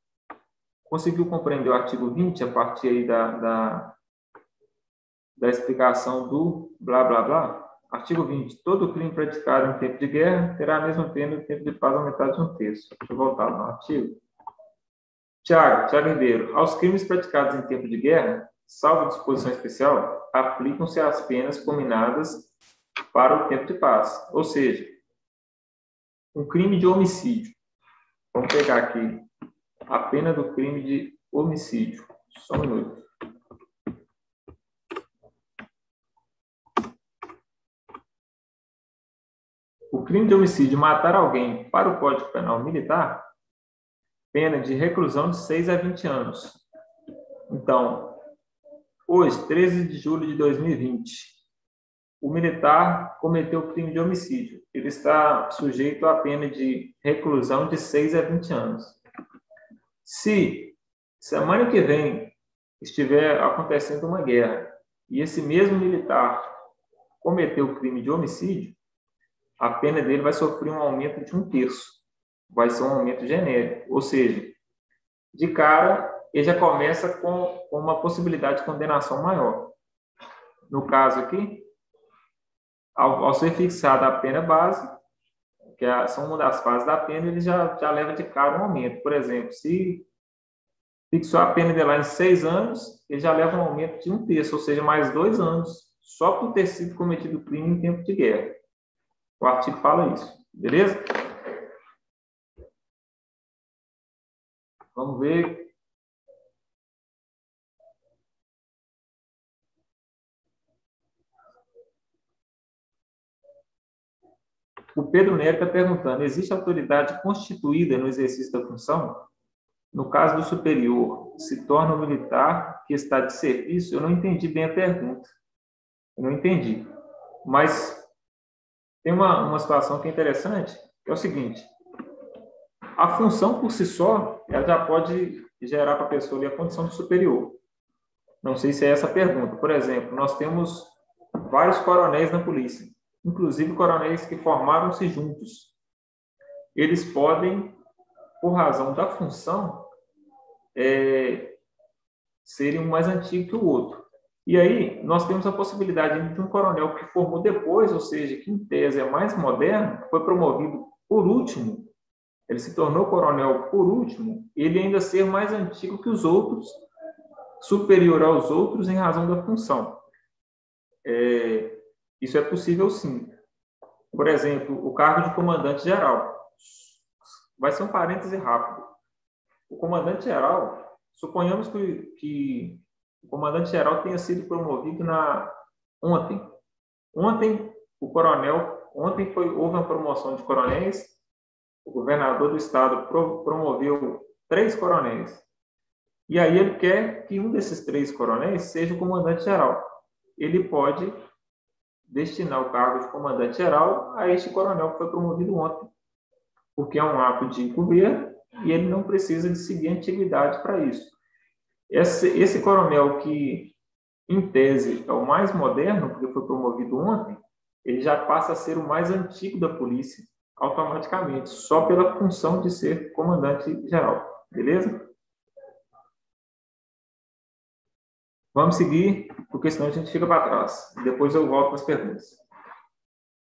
conseguiu compreender o artigo 20 a partir aí da explicação do blá, blá, blá? Artigo 20. Todo crime praticado em tempo de guerra terá a mesma pena no tempo de paz aumentada de 1/3. Deixa eu voltar no artigo. Tiago Ribeiro. Aos crimes praticados em tempo de guerra, salvo disposição especial, aplicam-se as penas combinadas para o tempo de paz. Ou seja, um crime de homicídio. Vamos pegar aqui a pena do crime de homicídio. Só um minuto. O crime de homicídio, matar alguém para o Código Penal Militar, pena de reclusão de 6 a 20 anos. Então, hoje, 13 de julho de 2020, o militar cometeu crime de homicídio. Ele está sujeito à pena de reclusão de 6 a 20 anos. Se semana que vem estiver acontecendo uma guerra e esse mesmo militar cometeu crime de homicídio, a pena dele vai sofrer um aumento de 1/3. Vai ser um aumento genérico. Ou seja, de cara, ele já começa com uma possibilidade de condenação maior. No caso aqui, ao ser fixada a pena base, que são uma das fases da pena, ele já leva de cara um aumento. Por exemplo, se fixou a pena dele lá em 6 anos, ele já leva um aumento de 1/3, ou seja, mais 2 anos, só por ter sido cometido crime em tempo de guerra. O artigo fala isso, beleza? Vamos ver. O Pedro Neto está perguntando: existe autoridade constituída no exercício da função? No caso do superior, se torna o militar que está de serviço? Eu não entendi bem a pergunta. Eu não entendi. Mas tem uma situação que é interessante, que é o seguinte: a função por si só, ela já pode gerar para a pessoa ali a condição de superior. Não sei se é essa a pergunta. Por exemplo, nós temos vários coronéis na polícia, inclusive coronéis que formaram-se juntos. Eles podem, por razão da função, serem um mais antigo que o outro. E aí, nós temos a possibilidade de um coronel que formou depois, ou seja, que em tese é mais moderno, foi promovido por último, ele se tornou coronel por último, ele ainda ser mais antigo que os outros, superior aos outros em razão da função. Isso é possível sim. Por exemplo, o cargo de comandante-geral. Vai ser um parêntese rápido. O comandante-geral, suponhamos que o comandante-geral tenha sido promovido ontem. Ontem, houve uma promoção de coronéis, o governador do estado promoveu 3 coronéis. E aí ele quer que um desses 3 coronéis seja o comandante-geral. Ele pode destinar o cargo de comandante-geral a este coronel que foi promovido ontem, porque é um ato de governo e ele não precisa de seguir a antiguidade para isso. Esse coronel que, em tese, é o mais moderno, porque foi promovido ontem, ele já passa a ser o mais antigo da polícia, automaticamente, só pela função de ser comandante-geral. Beleza? Vamos seguir, porque senão a gente fica para trás. Depois eu volto para as perguntas.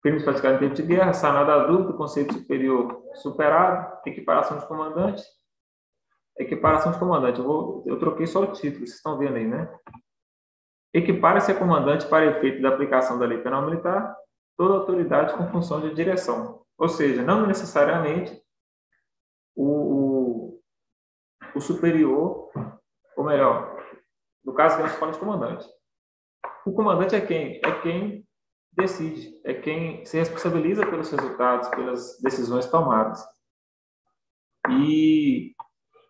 Crimes praticados em tempo de guerra, sanada a dúvida, conceito superior superado, equiparação de comandante. Equiparação de comandante, eu troquei só o título, vocês estão vendo aí, né? Equipara-se a comandante para efeito da aplicação da lei penal militar toda autoridade com função de direção. Ou seja, não necessariamente o superior, ou melhor, no caso que nós falamos de comandante. O comandante é quem? É quem decide, é quem se responsabiliza pelos resultados, pelas decisões tomadas. E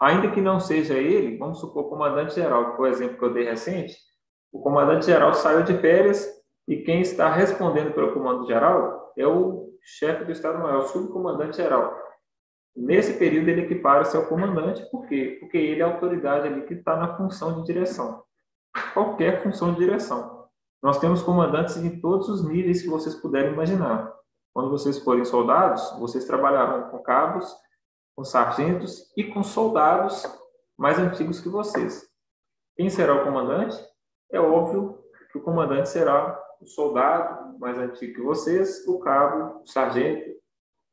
ainda que não seja ele, vamos supor o comandante-geral, que foi o exemplo que eu dei recente, o comandante-geral saiu de férias e quem está respondendo pelo comando-geral é o chefe do Estado-Maior, o subcomandante-geral. Nesse período, ele equipara-se ao comandante, por quê? Porque ele é a autoridade ali que está na função de direção. Qualquer função de direção. Nós temos comandantes em todos os níveis que vocês puderem imaginar. Quando vocês forem soldados, vocês trabalharão com cabos, com sargentos e com soldados mais antigos que vocês. Quem será o comandante? É óbvio que o comandante será o soldado mais antigo que vocês, o cabo, o sargento,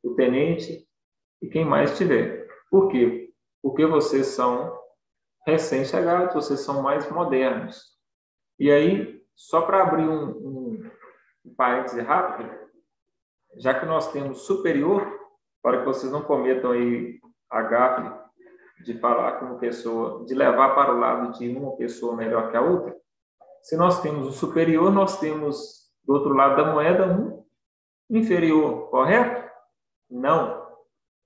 o tenente e quem mais tiver. Por quê? Porque vocês são recém-chegados, vocês são mais modernos. E aí, só para abrir um parêntese rápido, já que nós temos superior, para que vocês não cometam aí a gafe de falar com uma pessoa, de levar para o lado de uma pessoa melhor que a outra, se nós temos o superior, nós temos do outro lado da moeda um inferior, correto? Não.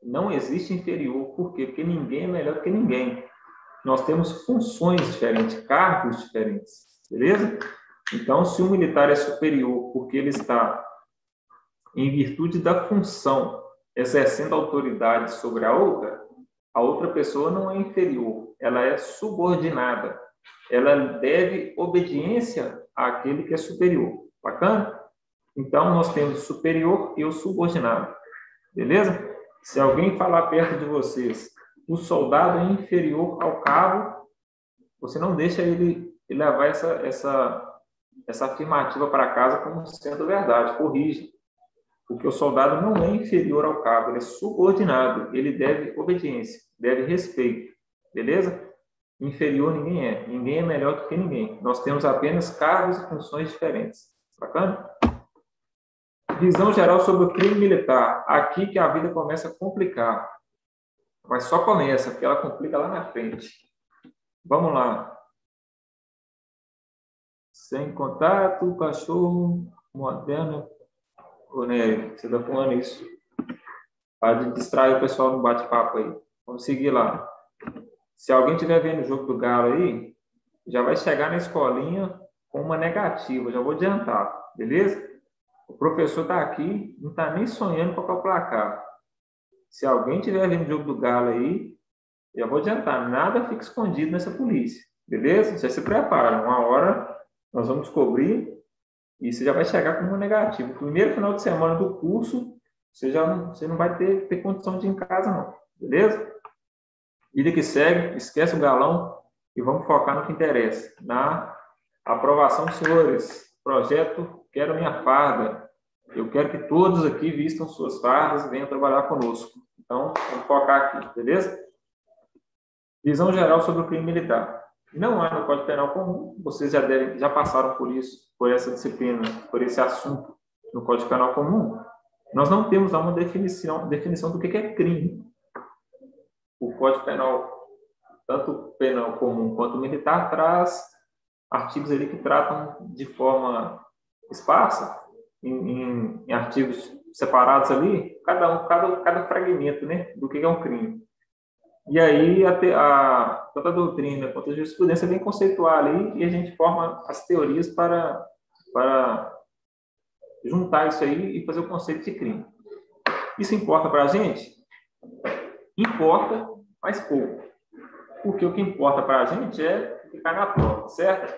Não existe inferior. Por quê? Porque ninguém é melhor que ninguém. Nós temos funções diferentes, cargos diferentes. Beleza? Então, se um militar é superior porque ele está, em virtude da função, exercendo autoridade sobre a outra pessoa não é inferior. Ela é subordinada. Ela deve obediência àquele que é superior. Bacana? Então, nós temos o superior e o subordinado. Beleza? Se alguém falar perto de vocês, o soldado é inferior ao cabo, você não deixa ele levar essa afirmativa para casa como sendo verdade. Corrige. Porque o soldado não é inferior ao cabo, ele é subordinado. Ele deve obediência, deve respeito. Beleza? Inferior ninguém é. Ninguém é melhor do que ninguém. Nós temos apenas cargos e funções diferentes. Bacana? Visão geral sobre o crime militar. Aqui que a vida começa a complicar. Mas só começa, porque ela complica lá na frente. Vamos lá. Sem contato, cachorro, moderno. Ô, Nery, você está falando isso. Para distrair o pessoal no bate-papo aí. Vamos seguir lá. Se alguém estiver vendo o jogo do Galo aí, já vai chegar na escolinha com uma negativa. Já vou adiantar, beleza? O professor está aqui, não está nem sonhando com o placar. Se alguém estiver vendo o jogo do Galo aí, já vou adiantar, nada fica escondido nessa polícia, beleza? Já se prepara, uma hora nós vamos descobrir e você já vai chegar com uma negativa. Primeiro final de semana do curso, você não vai ter condição de ir em casa, não, beleza? Vida que segue, esquece o galão e vamos focar no que interessa. Na aprovação, senhores, projeto Quero Minha Farda. Eu quero que todos aqui vistam suas fardas e venham trabalhar conosco. Então, vamos focar aqui, beleza? Visão geral sobre o crime militar. Não há no Código Penal comum, vocês já passaram por isso, por essa disciplina, por esse assunto no Código Penal comum. Nós não temos lá uma definição do que é crime. O Código Penal, tanto o penal comum quanto o militar, traz artigos ali que tratam de forma esparsa, em artigos separados ali, cada fragmento, né, do que é um crime. E aí, tanto a doutrina quanto a jurisprudência vem conceituar ali e a gente forma as teorias para juntar isso aí e fazer o conceito de crime. Isso importa para a gente? Importa, mas pouco. Porque o que importa para a gente é ficar na prova, certo?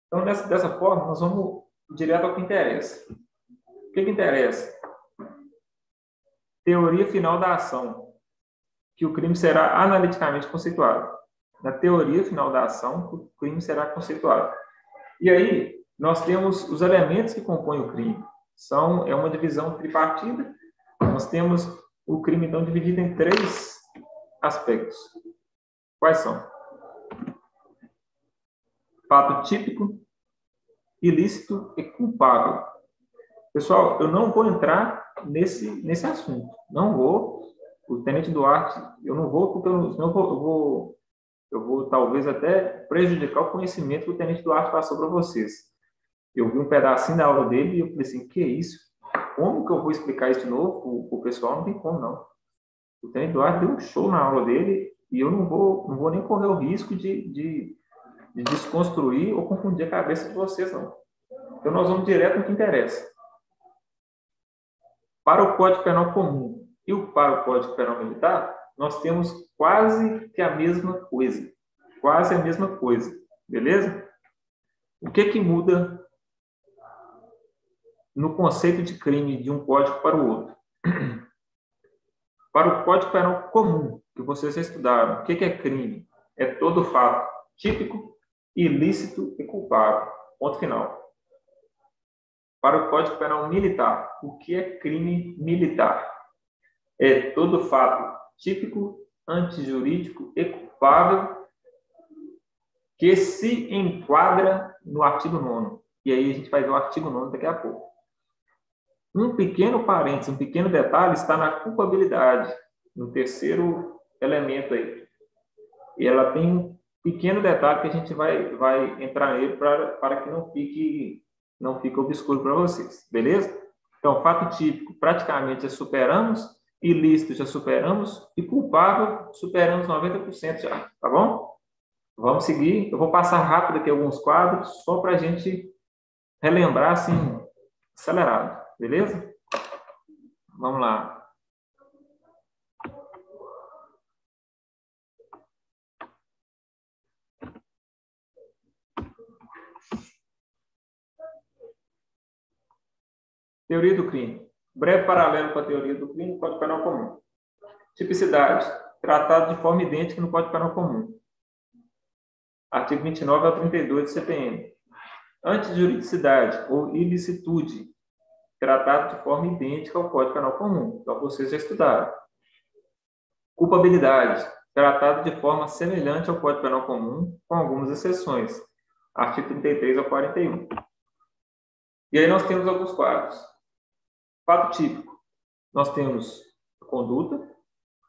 Então, dessa forma, nós vamos direto ao que interessa. O que interessa? Teoria final da ação. Que o crime será analiticamente conceituado. Na teoria final da ação, o crime será conceituado. E aí, nós temos os elementos que compõem o crime. É uma divisão tripartida. Nós temos o crime, então, dividido em 3 aspectos. Quais são? Fato típico, ilícito e culpável. Pessoal, eu não vou entrar nesse assunto. Não vou. O Tenente Duarte, eu não vou, porque senão eu vou talvez até prejudicar o conhecimento que o Tenente Duarte passou para vocês. Eu vi um pedacinho da aula dele e eu falei assim, que isso? Como que eu vou explicar isso de novo para o pessoal? Não tem como, não. O Tenente Duarte deu um show na aula dele e eu não vou nem correr o risco de desconstruir ou confundir a cabeça de vocês, não. Então, nós vamos direto no que interessa. Para o Código Penal comum e para o Código Penal militar, nós temos quase que a mesma coisa. Quase a mesma coisa. Beleza? O que muda no conceito de crime de um código para o outro? Para o Código Penal comum, que vocês já estudaram, o que é crime? É todo fato típico, ilícito e culpável. Ponto final. Para o Código Penal Militar, o que é crime militar? É todo fato típico, antijurídico e culpável que se enquadra no artigo 9º. E aí a gente vai ver o artigo 9º daqui a pouco. Um pequeno parênteses, um pequeno detalhe está na culpabilidade, no terceiro elemento aí. E ela tem um pequeno detalhe que a gente vai entrar nele para que não fique obscuro para vocês, beleza? Então, fato típico, praticamente já superamos, ilícito já superamos e culpável superamos 90% já, tá bom? Vamos seguir. Eu vou passar rápido aqui alguns quadros, só para a gente relembrar, assim, acelerado, beleza? Vamos lá. Teoria do crime. Breve paralelo com a teoria do crime no Código Penal Comum. Tipicidade. Tratado de forma idêntica no Código Penal Comum. Artigo 29 ao 32 do CPM. Antijuridicidade ou ilicitude. Tratado de forma idêntica ao Código Penal Comum. Então, vocês já estudaram. Culpabilidade. Tratado de forma semelhante ao Código Penal Comum, com algumas exceções. Artigo 33 ao 41. E aí nós temos alguns quadros. Fato típico. Nós temos a conduta,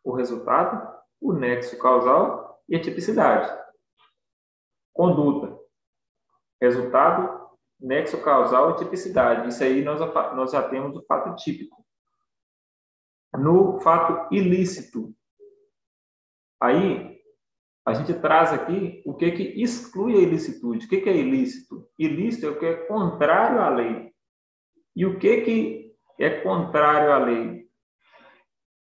o resultado, o nexo causal e a tipicidade. Conduta, resultado, nexo causal e tipicidade. Isso aí nós já temos o fato típico. No fato ilícito, aí a gente traz aqui o que exclui a ilicitude. O que é ilícito? Ilícito é o que é contrário à lei. E o que é contrário à lei?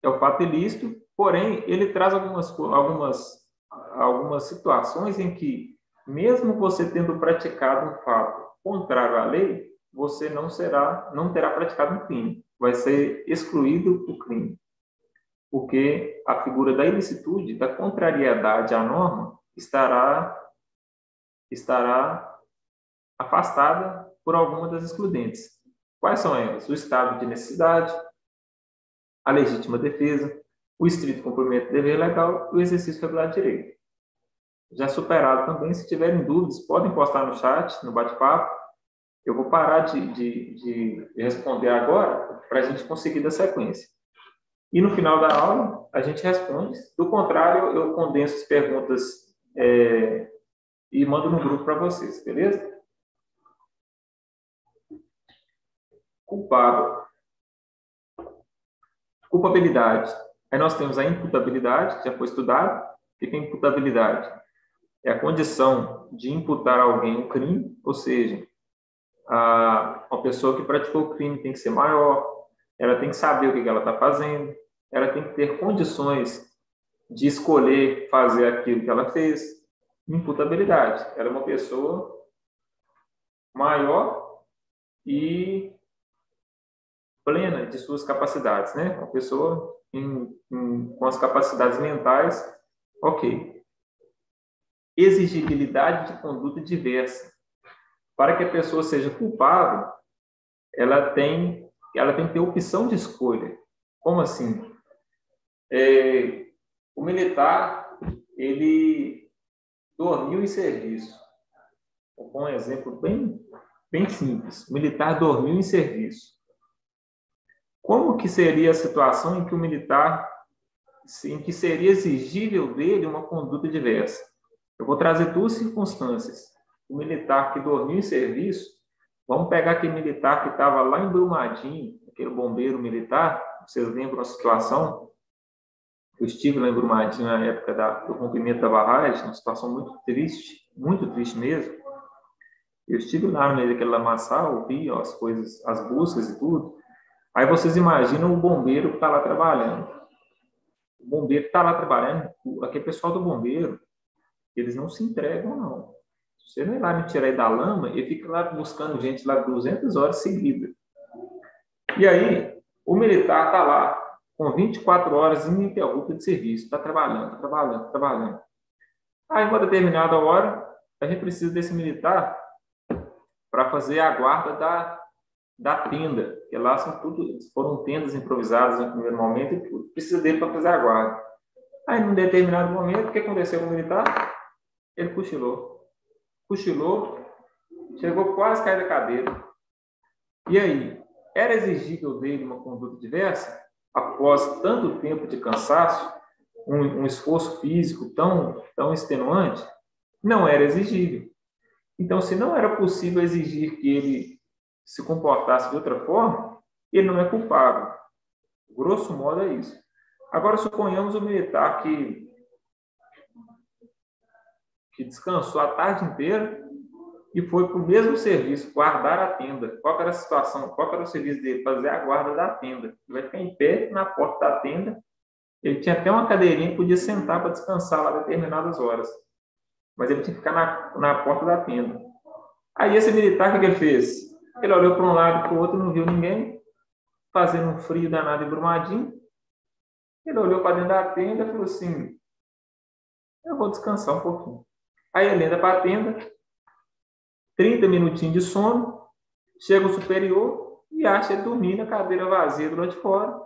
É o fato ilícito, porém, ele traz algumas situações em que, mesmo você tendo praticado um fato contrário à lei, você não terá praticado um crime. Vai ser excluído o crime. Porque a figura da ilicitude, da contrariedade à norma, estará afastada por alguma das excludentes. Quais são elas? O estado de necessidade, a legítima defesa, o estrito cumprimento do dever legal e o exercício regular de direito. Já superado também, se tiverem dúvidas, podem postar no chat, no bate-papo. Eu vou parar de responder agora para a gente conseguir dar sequência. E no final da aula, a gente responde. Do contrário, eu condenso as perguntas e mando no grupo para vocês, beleza? Culpável. Culpabilidade. Aí nós temos a imputabilidade, que já foi estudado. O que é imputabilidade? É a condição de imputar a alguém um crime, ou seja, uma pessoa que praticou o crime tem que ser maior, ela tem que saber o que ela está fazendo, ela tem que ter condições de escolher fazer aquilo que ela fez. Imputabilidade. Ela é uma pessoa maior e plena de suas capacidades, né? Uma pessoa com as capacidades mentais, ok. Exigibilidade de conduta diversa. Para que a pessoa seja culpável, ela tem que ter opção de escolha. Como assim? O militar, ele dormiu em serviço. Vou pôr um exemplo bem simples. O militar dormiu em serviço. Como que seria a situação em que o militar, em que seria exigível dele uma conduta diversa? Eu vou trazer duas circunstâncias. O militar que dormiu em serviço, vamos pegar aquele militar que estava lá em Brumadinho, aquele bombeiro militar, vocês lembram a situação? Eu estive lá em Brumadinho na época do rompimento da barragem, uma situação muito triste mesmo. Eu estive lá no meio daquele lamaçal, vi as coisas, as buscas e tudo. Aí vocês imaginam o bombeiro que está lá trabalhando. O bombeiro que está lá trabalhando, aquele pessoal do bombeiro, eles não se entregam, não. Você não é lá me tirar aí da lama, ele fica lá buscando gente lá 200 horas seguidas. E aí, o militar está lá com 24 horas ininterruptas de serviço, está trabalhando. Aí, em uma determinada hora, a gente precisa desse militar para fazer a guarda da tenda, que lá foram tendas improvisadas no primeiro momento e precisa dele para fazer a guarda. Aí, num determinado momento, o que aconteceu com o militar? Ele cochilou, chegou quase a cair da cadeira. E aí, era exigível dele uma conduta diversa? Após tanto tempo de cansaço, um esforço físico tão extenuante? Não era exigível. Então, se não era possível exigir que ele se comportasse de outra forma, ele não é culpável. Grosso modo é isso. Agora, suponhamos o militar que descansou a tarde inteira e foi para o mesmo serviço, guardar a tenda. Qual era a situação? Qual era o serviço dele? Fazer a guarda da tenda. Ele vai ficar em pé na porta da tenda. Ele tinha até uma cadeirinha que podia sentar para descansar lá determinadas horas. Mas ele tinha que ficar na porta da tenda. Aí esse militar, o que ele fez? Ele olhou para um lado e para o outro, não viu ninguém, fazendo um frio danado e Brumadinho. Ele olhou para dentro da tenda e falou assim, eu vou descansar um pouquinho. Aí ele entra para a tenda, 30 minutinhos de sono, chega o superior e acha ele dormir na cadeira vazia do lado de fora.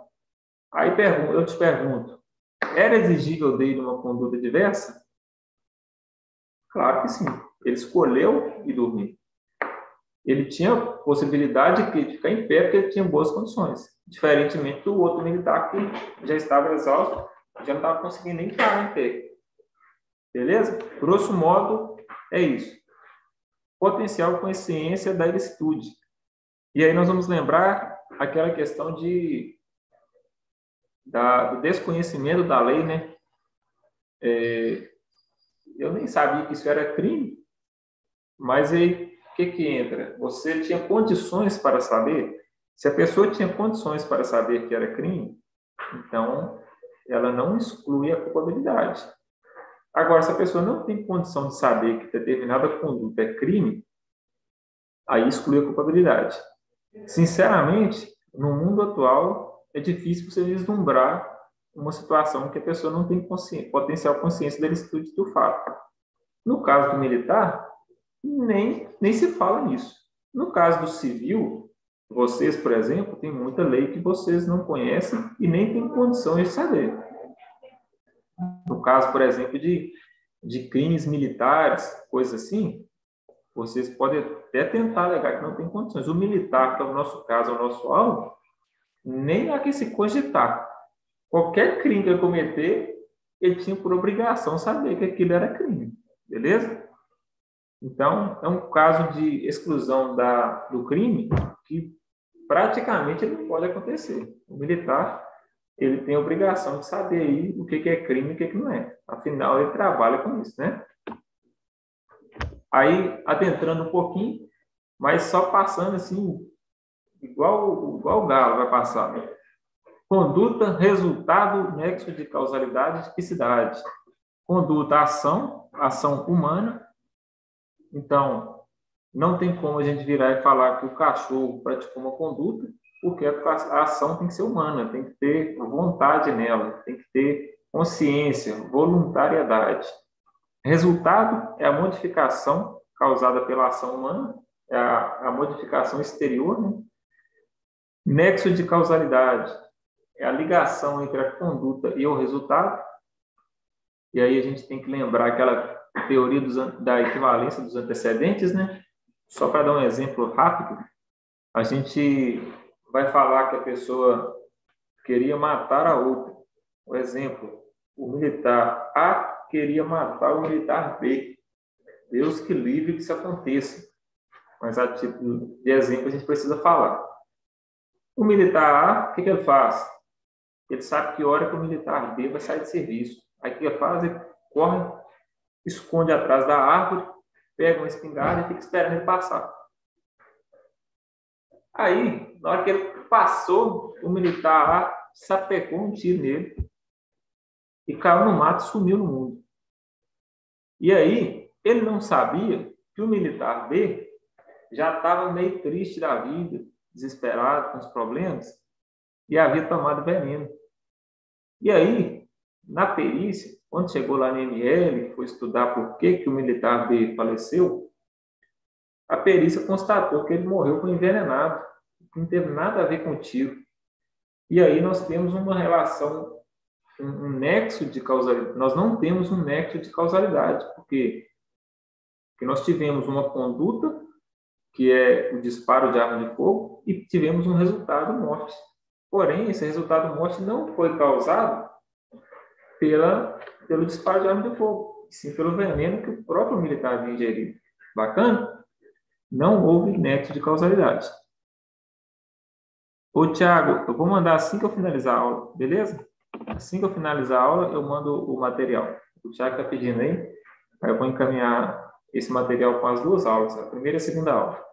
Aí eu te pergunto, era exigível dele uma conduta diversa? Claro que sim. Ele escolheu ir dormir. Ele tinha possibilidade de ficar em pé porque ele tinha boas condições. Diferentemente do outro militar que já estava exausto, já não estava conseguindo nem parar em pé. Beleza? Grosso modo, é isso. Potencial consciência da ilicitude. E aí nós vamos lembrar aquela questão do desconhecimento da lei, né? Eu nem sabia que isso era crime, mas aí o que entra? Você tinha condições para saber? Se a pessoa tinha condições para saber que era crime, então ela não exclui a culpabilidade. Agora, se a pessoa não tem condição de saber que determinada conduta é crime, aí exclui a culpabilidade. Sinceramente, no mundo atual, é difícil você vislumbrar uma situação que a pessoa não tem potencial consciência da ilicitude do fato. No caso do militar, nem se fala nisso. No caso do civil, vocês, por exemplo, tem muita lei que vocês não conhecem e nem têm condições de saber. No caso, por exemplo, de crimes militares, coisas assim, vocês podem até tentar alegar que não tem condições. O militar, que é o nosso caso, é o nosso alvo, nem há que se cogitar. Qualquer crime que ele cometer, ele tinha por obrigação saber que aquilo era crime. Beleza? Então, é um caso de exclusão do crime que praticamente não pode acontecer. O militar, ele tem a obrigação de saber aí o que é crime e o que não é. Afinal, ele trabalha com isso, né? Aí, adentrando um pouquinho, mas só passando assim, igual o Galo vai passar, né? Conduta, resultado, nexo de causalidade e tipicidade. Conduta, ação humana. Então, não tem como a gente virar e falar que o cachorro praticou uma conduta, porque a ação tem que ser humana, tem que ter vontade nela, tem que ter consciência, voluntariedade. Resultado é a modificação causada pela ação humana, é a modificação exterior, né? Nexo de causalidade é a ligação entre a conduta e o resultado. E aí a gente tem que lembrar aquela teoria da equivalência dos antecedentes, né? Só para dar um exemplo rápido, a gente vai falar que a pessoa queria matar a outra. Por exemplo, o militar A queria matar o militar B. Deus que livre que isso aconteça. Mas a título de exemplo a gente precisa falar. O militar A, o que ele faz? Ele sabe que hora que o militar B vai sair de serviço. Aí o que ele faz? Ele corre, esconde atrás da árvore, pega uma espingarda e fica esperando ele passar. Aí, na hora que ele passou, o militar lá sapecou um tiro nele e caiu no mato e sumiu no mundo. E aí, ele não sabia que o militar B já estava meio triste da vida, desesperado com os problemas, e havia tomado veneno. E aí, na perícia, quando chegou lá no ML, foi estudar por que o militar B faleceu, A perícia constatou que ele morreu por envenenado, que não teve nada a ver com o tiro. E aí nós temos uma relação, um nexo de causalidade. Nós não temos um nexo de causalidade, porque nós tivemos uma conduta, que é o disparo de arma de fogo, e tivemos um resultado morte. Porém, esse resultado morte não foi causado pelo disparo de arma de fogo, e sim pelo veneno que o próprio militar havia ingerido. Bacana? Não houve nexo de causalidade. Ô, Thiago, eu vou mandar assim que eu finalizar a aula, beleza? Assim que eu finalizar a aula, eu mando o material. O Thiago está pedindo aí eu vou encaminhar esse material com as duas aulas, a primeira e a segunda aula.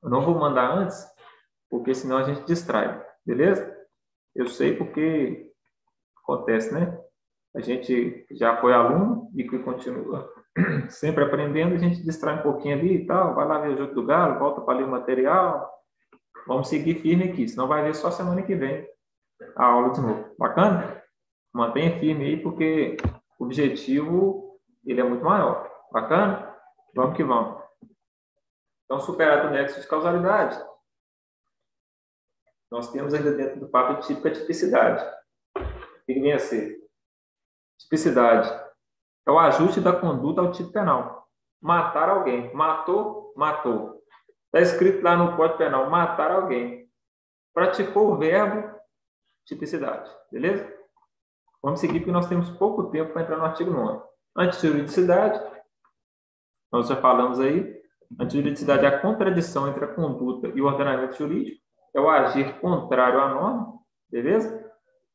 Eu não vou mandar antes, porque senão a gente distrai, beleza? Eu sei porque acontece, né? A gente já foi aluno e que continua sempre aprendendo, a gente distrai um pouquinho ali e tal, vai lá ver o jogo do Galo, volta para ler o material, vamos seguir firme aqui, senão vai ver só semana que vem a aula de novo. Bacana? Mantenha firme aí, porque o objetivo ele é muito maior. Bacana? Vamos que vamos. Então, superado o nexo de causalidade, nós temos ainda dentro do papo típica tipicidade. O que vem a ser? Tipicidade é o ajuste da conduta ao tipo penal. Matar alguém. Matou, matou. Está escrito lá no Código Penal, matar alguém. Praticou o verbo, tipicidade. Beleza? Vamos seguir, porque nós temos pouco tempo para entrar no artigo 9º. Antijuridicidade, nós já falamos aí. Antijuridicidade é a contradição entre a conduta e o ordenamento jurídico. É o agir contrário à norma. Beleza?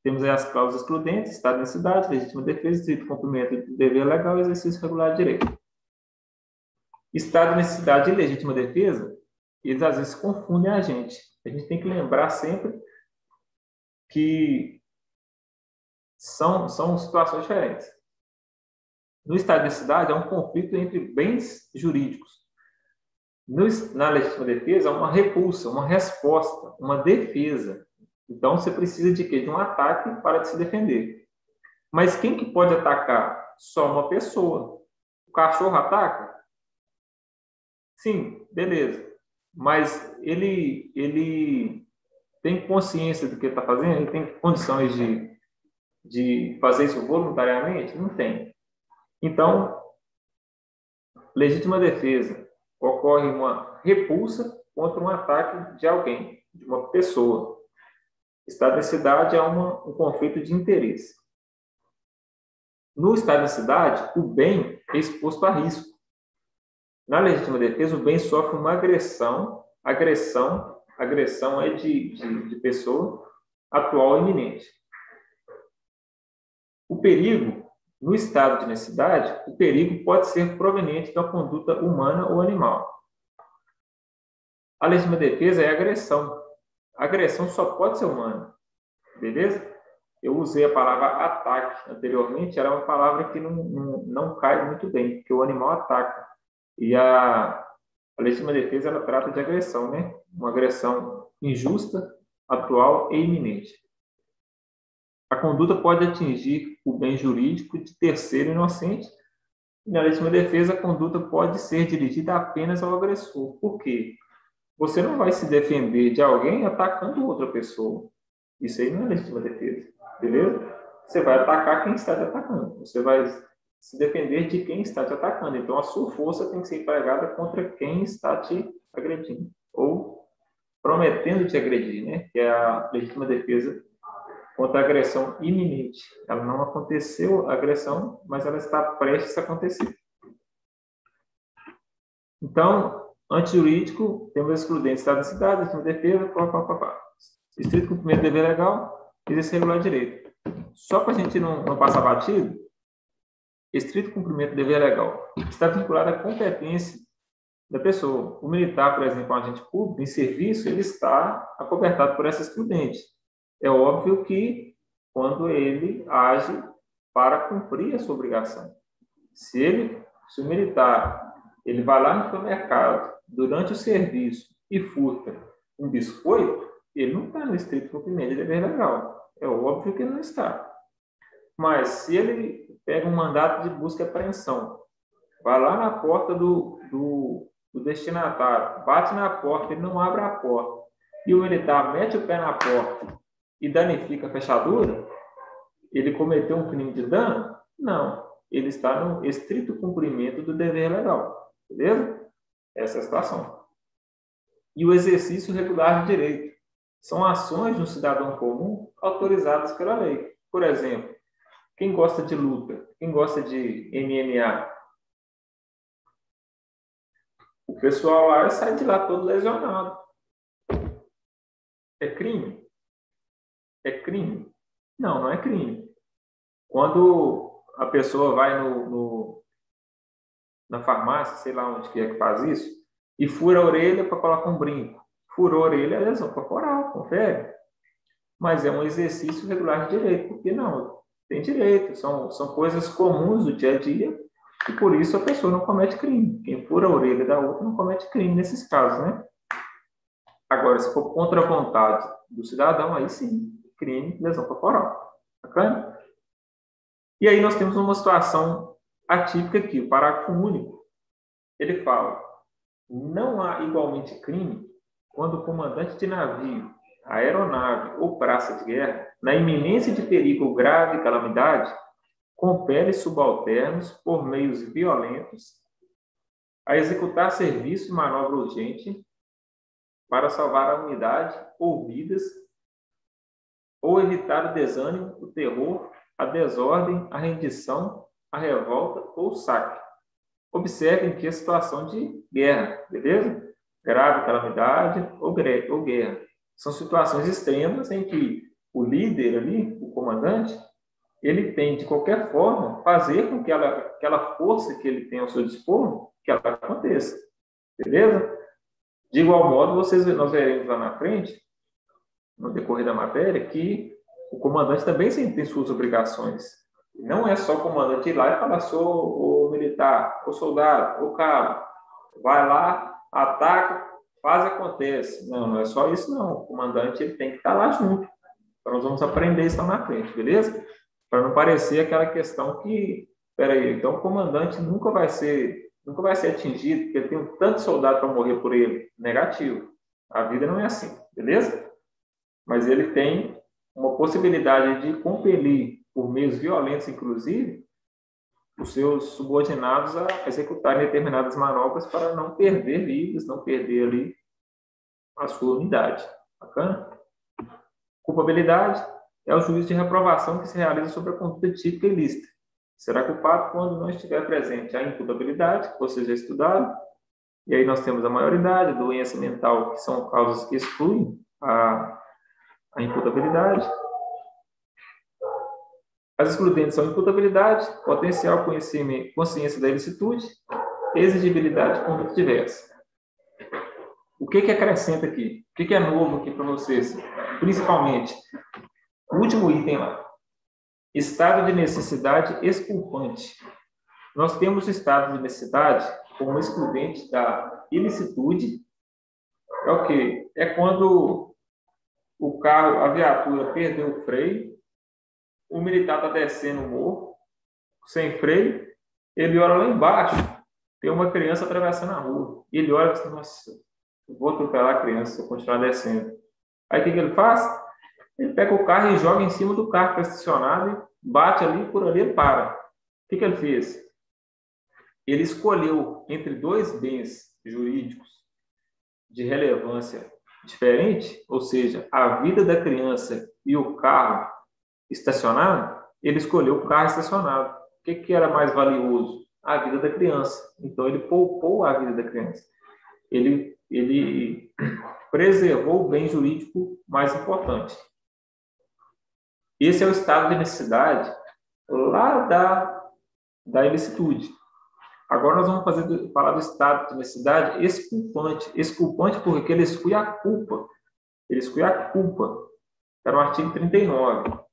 Temos aí as cláusulas excludentes, estado de necessidade, legítima defesa, estrito cumprimento do dever legal e exercício regular de direito. Estado de necessidade e legítima defesa, eles às vezes confundem a gente. A gente tem que lembrar sempre que são situações diferentes. No estado de necessidade, há um conflito entre bens jurídicos. Na legítima defesa, há uma repulsa, uma resposta, uma defesa. Então, você precisa de quê? De um ataque para se defender. Mas quem que pode atacar? Só uma pessoa. O cachorro ataca? Sim, beleza. Mas ele tem consciência do que está fazendo? Ele tem condições de fazer isso voluntariamente? Não tem. Então, legítima defesa. Ocorre uma repulsa contra um ataque de alguém, de uma pessoa. Estado de necessidade é um conflito de interesse. No estado de necessidade, o bem é exposto a risco. Na legítima defesa, o bem sofre uma agressão. Agressão é de pessoa atual e iminente. O perigo, no estado de necessidade, o perigo pode ser proveniente da conduta humana ou animal. A legítima defesa é a agressão. A agressão só pode ser humana. Beleza? Eu usei a palavra ataque anteriormente, era uma palavra que não cai muito bem, porque o animal ataca. E a legítima defesa, ela trata de agressão, né? Uma agressão injusta, atual e iminente. A conduta pode atingir o bem jurídico de terceiro inocente. E na legítima defesa, a conduta pode ser dirigida apenas ao agressor. Por quê? Você não vai se defender de alguém atacando outra pessoa. Isso aí não é legítima defesa, beleza? Você vai atacar quem está te atacando. Você vai se defender de quem está te atacando. Então, a sua força tem que ser empregada contra quem está te agredindo. Ou prometendo te agredir, né? Que é a legítima defesa contra a agressão iminente. Ela não aconteceu, a agressão, mas ela está prestes a acontecer. Então, antijurídico, temos a excludente, estado de necessidade, legítima defesa, estrito cumprimento do dever legal, exercer regular de direito. Só para a gente não passar batido, estrito cumprimento do dever legal está vinculado à competência da pessoa. O militar, por exemplo, um agente público, em serviço, ele está acobertado por essa excludente. É óbvio que quando ele age para cumprir a sua obrigação. Se o militar ele vai lá no supermercado durante o serviço e furta um biscoito, ele não está no estrito cumprimento de dever legal. É óbvio que ele não está. Mas se ele pega um mandato de busca e apreensão, vai lá na porta do o destinatário bate na porta, ele não abre a porta, e o militar mete o pé na porta e danifica a fechadura, ele cometeu um crime de dano? Não. Ele está no estrito cumprimento do dever legal. Beleza? Essa é a situação. E o exercício regular de direito. São ações de um cidadão comum autorizadas pela lei. Por exemplo, quem gosta de luta? Quem gosta de MMA? O pessoal lá sai de lá todo lesionado. É crime? É crime? Não, não é crime. Quando a pessoa vai na farmácia, sei lá onde que é que faz isso, e fura a orelha para colocar um brinco. Furou a orelha é lesão corporal, confere. Mas é um exercício regular de direito, porque não, tem direito, são coisas comuns do dia a dia, e por isso a pessoa não comete crime. Quem fura a orelha da outra não comete crime nesses casos, né? Agora, se for contra a vontade do cidadão, aí sim, crime, lesão corporal. Bacana? E aí nós temos uma situação atípica aqui, o parágrafo único. Ele fala: não há igualmente crime quando o comandante de navio, aeronave ou praça de guerra, na iminência de perigo grave e calamidade, compele subalternos por meios violentos a executar serviço e manobra urgente para salvar a unidade ou vidas, ou evitar o desânimo, o terror, a desordem, a rendição, a revolta ou saque. Observem que é situação de guerra, beleza? Grave calamidade ou guerra. São situações extremas em que o líder ali, o comandante, ele tem, de qualquer forma, fazer com que aquela força que ele tem ao seu dispor, que ela aconteça. Beleza? De igual modo, nós veremos lá na frente, no decorrer da matéria, que o comandante também tem suas obrigações. Não é só o comandante ir lá e falar: sou o militar, o soldado, o cabo, vai lá, ataca, faz, acontece. Não, não é só isso não. O comandante ele tem que estar lá junto. Então nós vamos aprender isso lá na frente, beleza? Para não parecer aquela questão que, peraí, então o comandante nunca vai ser atingido, porque tem um tanto de soldado para morrer por ele. Negativo. A vida não é assim, beleza? Mas ele tem uma possibilidade de compelir, por meios violentos, inclusive, os seus subordinados a executarem determinadas manobras para não perder vidas, não perder ali a sua unidade. Bacana? Culpabilidade é o juízo de reprovação que se realiza sobre a conduta típica e ilícita. Será culpado quando não estiver presente a imputabilidade, que vocês já estudaram, e aí nós temos a maioridade, doença mental, que são causas que excluem a imputabilidade. As excludentes são imputabilidade, potencial consciência da ilicitude, exigibilidade de conduta diversa. O que acrescenta aqui? O que é novo aqui para vocês? Principalmente, o último item lá. Estado de necessidade exculpante. Nós temos o estado de necessidade como excludente da ilicitude. É o quê? É quando o carro, a viatura perdeu o freio, o militar está descendo o morro, sem freio, ele olha lá embaixo, tem uma criança atravessando a rua. E ele olha e diz: nossa, vou atropelar a criança se eu continuar descendo. Aí o que ele faz? Ele pega o carro e joga em cima do carro que está estacionado e bate ali, por ali ele para. O que ele fez? Ele escolheu entre dois bens jurídicos de relevância diferente, ou seja, a vida da criança e o carro estacionado, ele escolheu o carro estacionado. O que era mais valioso? A vida da criança. Então, ele poupou a vida da criança. Ele preservou o bem jurídico mais importante. Esse é o estado de necessidade lá da ilicitude. Agora nós vamos falar do estado de necessidade exculpante. Exculpante porque ele exclui a culpa. Ele exclui a culpa. Está no artigo 39. O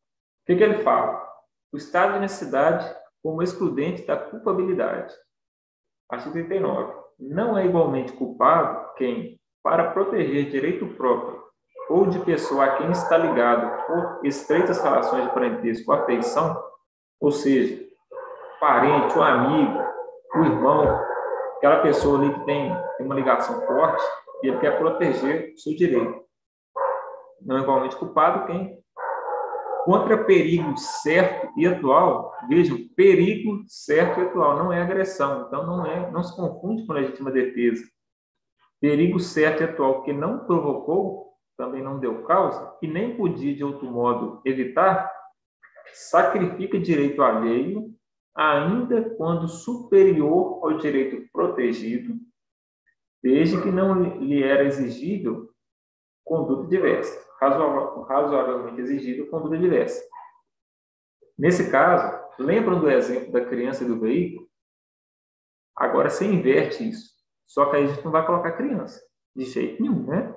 que ele fala? O estado de necessidade como excludente da culpabilidade. Artigo 39. Não é igualmente culpado quem, para proteger direito próprio ou de pessoa a quem está ligado por estreitas relações de parentesco ou afeição, ou seja, parente, o amigo, o irmão, aquela pessoa ali que tem uma ligação forte e ele quer proteger o seu direito. Não é igualmente culpado quem contra perigo certo e atual, vejam, perigo certo e atual, não é agressão, então não se confunde com legítima defesa. Perigo certo e atual que não provocou, também não deu causa, e nem podia de outro modo evitar, sacrifica direito alheio, ainda quando superior ao direito protegido, desde que não lhe era exigível conduta diversa, razoavelmente exigível conduta diversa. Nesse caso, lembram do exemplo da criança e do veículo? Agora você inverte isso. Só que aí a gente não vai colocar criança, de jeito nenhum, né?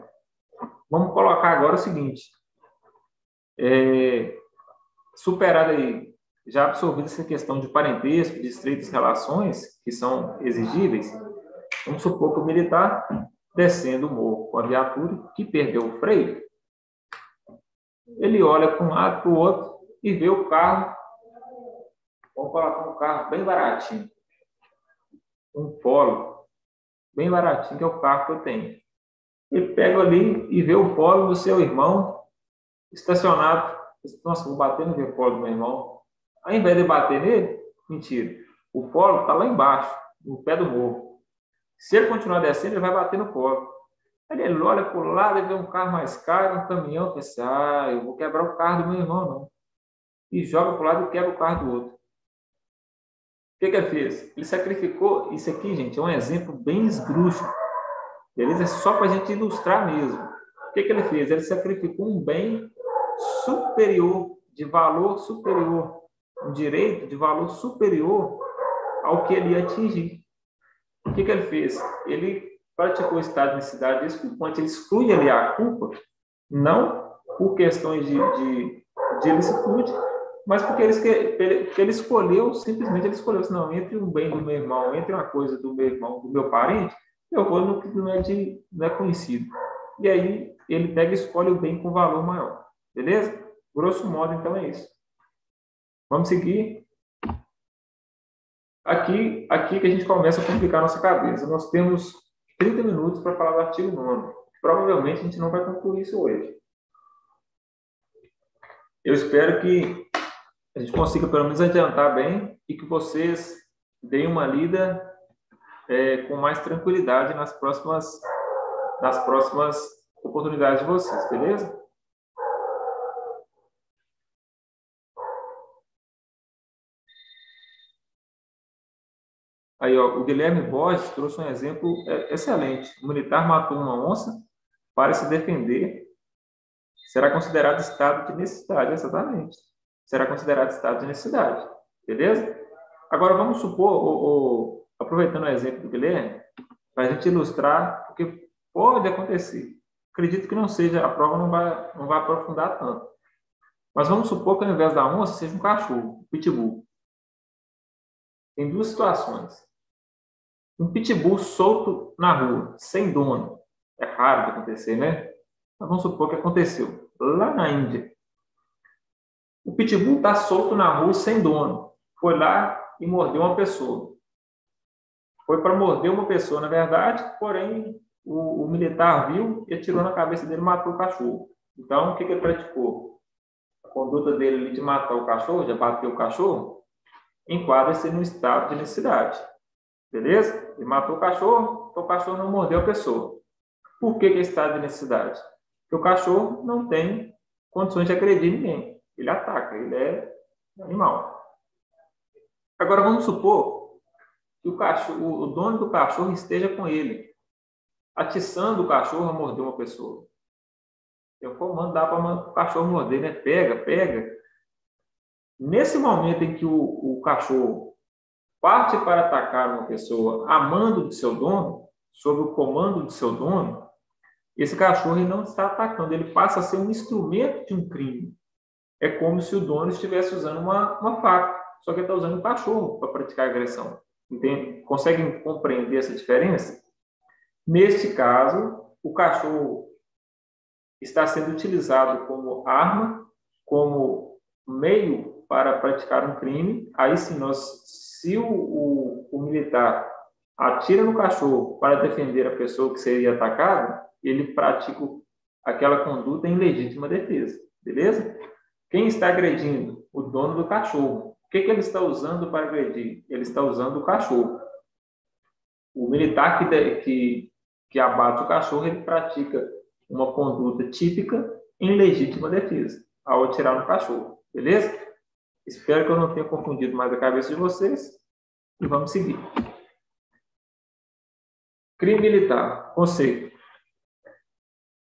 Vamos colocar agora o seguinte. Superada aí, já absorvida essa questão de parentesco, de estreitas relações, que são exigíveis, vamos supor que o militar, descendo o morro com a viatura, que perdeu o freio, ele olha para um lado, para o outro, e vê o carro. Vamos colocar um carro bem baratinho. Um Polo, bem baratinho, que é o carro que eu tenho. Ele pega ali e vê o Polo do seu irmão estacionado. Nossa, vou bater no Polo do meu irmão. Ao invés de bater nele, mentira. O Polo está lá embaixo, no pé do morro. Se ele continuar descendo, ele vai bater no Polo. Aí ele olha para o lado e vê um carro mais caro, um caminhão, pensa, eu vou quebrar o carro do meu irmão, não. E joga para o lado e quebra o carro do outro. O que ele fez? Ele sacrificou. Isso aqui, gente, é um exemplo bem esdrúxulo. Beleza? É só para a gente ilustrar mesmo. O que ele fez? Ele sacrificou um bem superior, de valor superior, um direito de valor superior ao que ele ia atingir. O que ele fez? Ele praticou o estado de necessidade desculpante, ele exclui ali a culpa, não por questões de ilicitude, mas porque ele escolheu, simplesmente ele escolheu, assim, não, entre um bem do meu irmão, entre uma coisa do meu irmão, do meu parente, eu vou no que não é conhecido. E aí ele pega e escolhe o bem com valor maior. Beleza? Grosso modo, então, é isso. Vamos seguir. Aqui que a gente começa a complicar a nossa cabeça. Nós temos 30 minutos para falar do artigo 9º. Provavelmente a gente não vai concluir isso hoje. Eu espero que a gente consiga pelo menos adiantar bem e que vocês deem uma lida com mais tranquilidade nas próximas oportunidades de vocês, beleza? Aí, ó, o Guilherme Borges trouxe um exemplo excelente. O militar matou uma onça para se defender. Será considerado estado de necessidade, exatamente. Será considerado estado de necessidade, beleza? Agora, vamos supor, aproveitando o exemplo do Guilherme, para a gente ilustrar o que pode acontecer. Acredito que não seja, a prova não vai aprofundar tanto. Mas vamos supor que ao invés da onça seja um cachorro, um pitbull. Tem duas situações. Um pitbull solto na rua, sem dono. É raro de acontecer, né? Mas vamos supor que aconteceu lá na Índia. O pitbull está solto na rua sem dono. Foi lá e mordeu uma pessoa. Foi para morder uma pessoa, na verdade, porém o militar viu e atirou na cabeça dele e matou o cachorro. Então, o que ele praticou? A conduta dele de matar o cachorro, de abater o cachorro, enquadra-se no estado de necessidade. Beleza? Ele matou o cachorro, então o cachorro não mordeu a pessoa. Por que é estado de necessidade? Porque o cachorro não tem condições de agredir ninguém. Ele ataca, ele é animal. Agora vamos supor que o dono do cachorro esteja com ele, atiçando o cachorro a morder uma pessoa. Eu vou mandar para o cachorro morder, né? Pega. Nesse momento em que o cachorro parte para atacar uma pessoa a mando de seu dono, sob o comando de seu dono, esse cachorro não está atacando, ele passa a ser um instrumento de um crime. É como se o dono estivesse usando uma faca, só que ele está usando um cachorro para praticar agressão. Entende? Conseguem compreender essa diferença? Neste caso, o cachorro está sendo utilizado como arma, como meio para praticar um crime. Aí sim, se o militar atira no cachorro para defender a pessoa que seria atacada, ele pratica aquela conduta em legítima defesa, beleza? Quem está agredindo? O dono do cachorro. O que ele está usando para agredir? Ele está usando o cachorro. O militar que abate o cachorro, ele pratica uma conduta típica em legítima defesa, ao atirar no cachorro, beleza? Espero que eu não tenha confundido mais a cabeça de vocês e vamos seguir. Crime militar, conceito.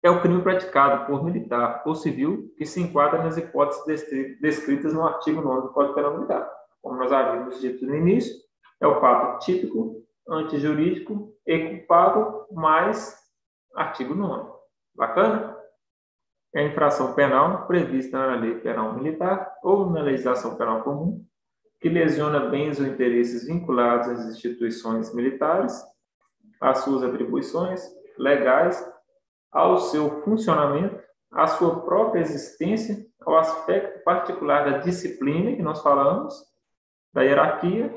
É o crime praticado por militar ou civil que se enquadra nas hipóteses descritas no artigo 9 do Código Penal Militar. Como nós havíamos dito no início, é o fato típico, antijurídico e culpável, mais artigo 9. Bacana? É a infração penal prevista na Lei Penal Militar ou na legislação penal comum, que lesiona bens ou interesses vinculados às instituições militares, às suas atribuições legais, ao seu funcionamento, à sua própria existência, ao aspecto particular da disciplina que nós falamos, da hierarquia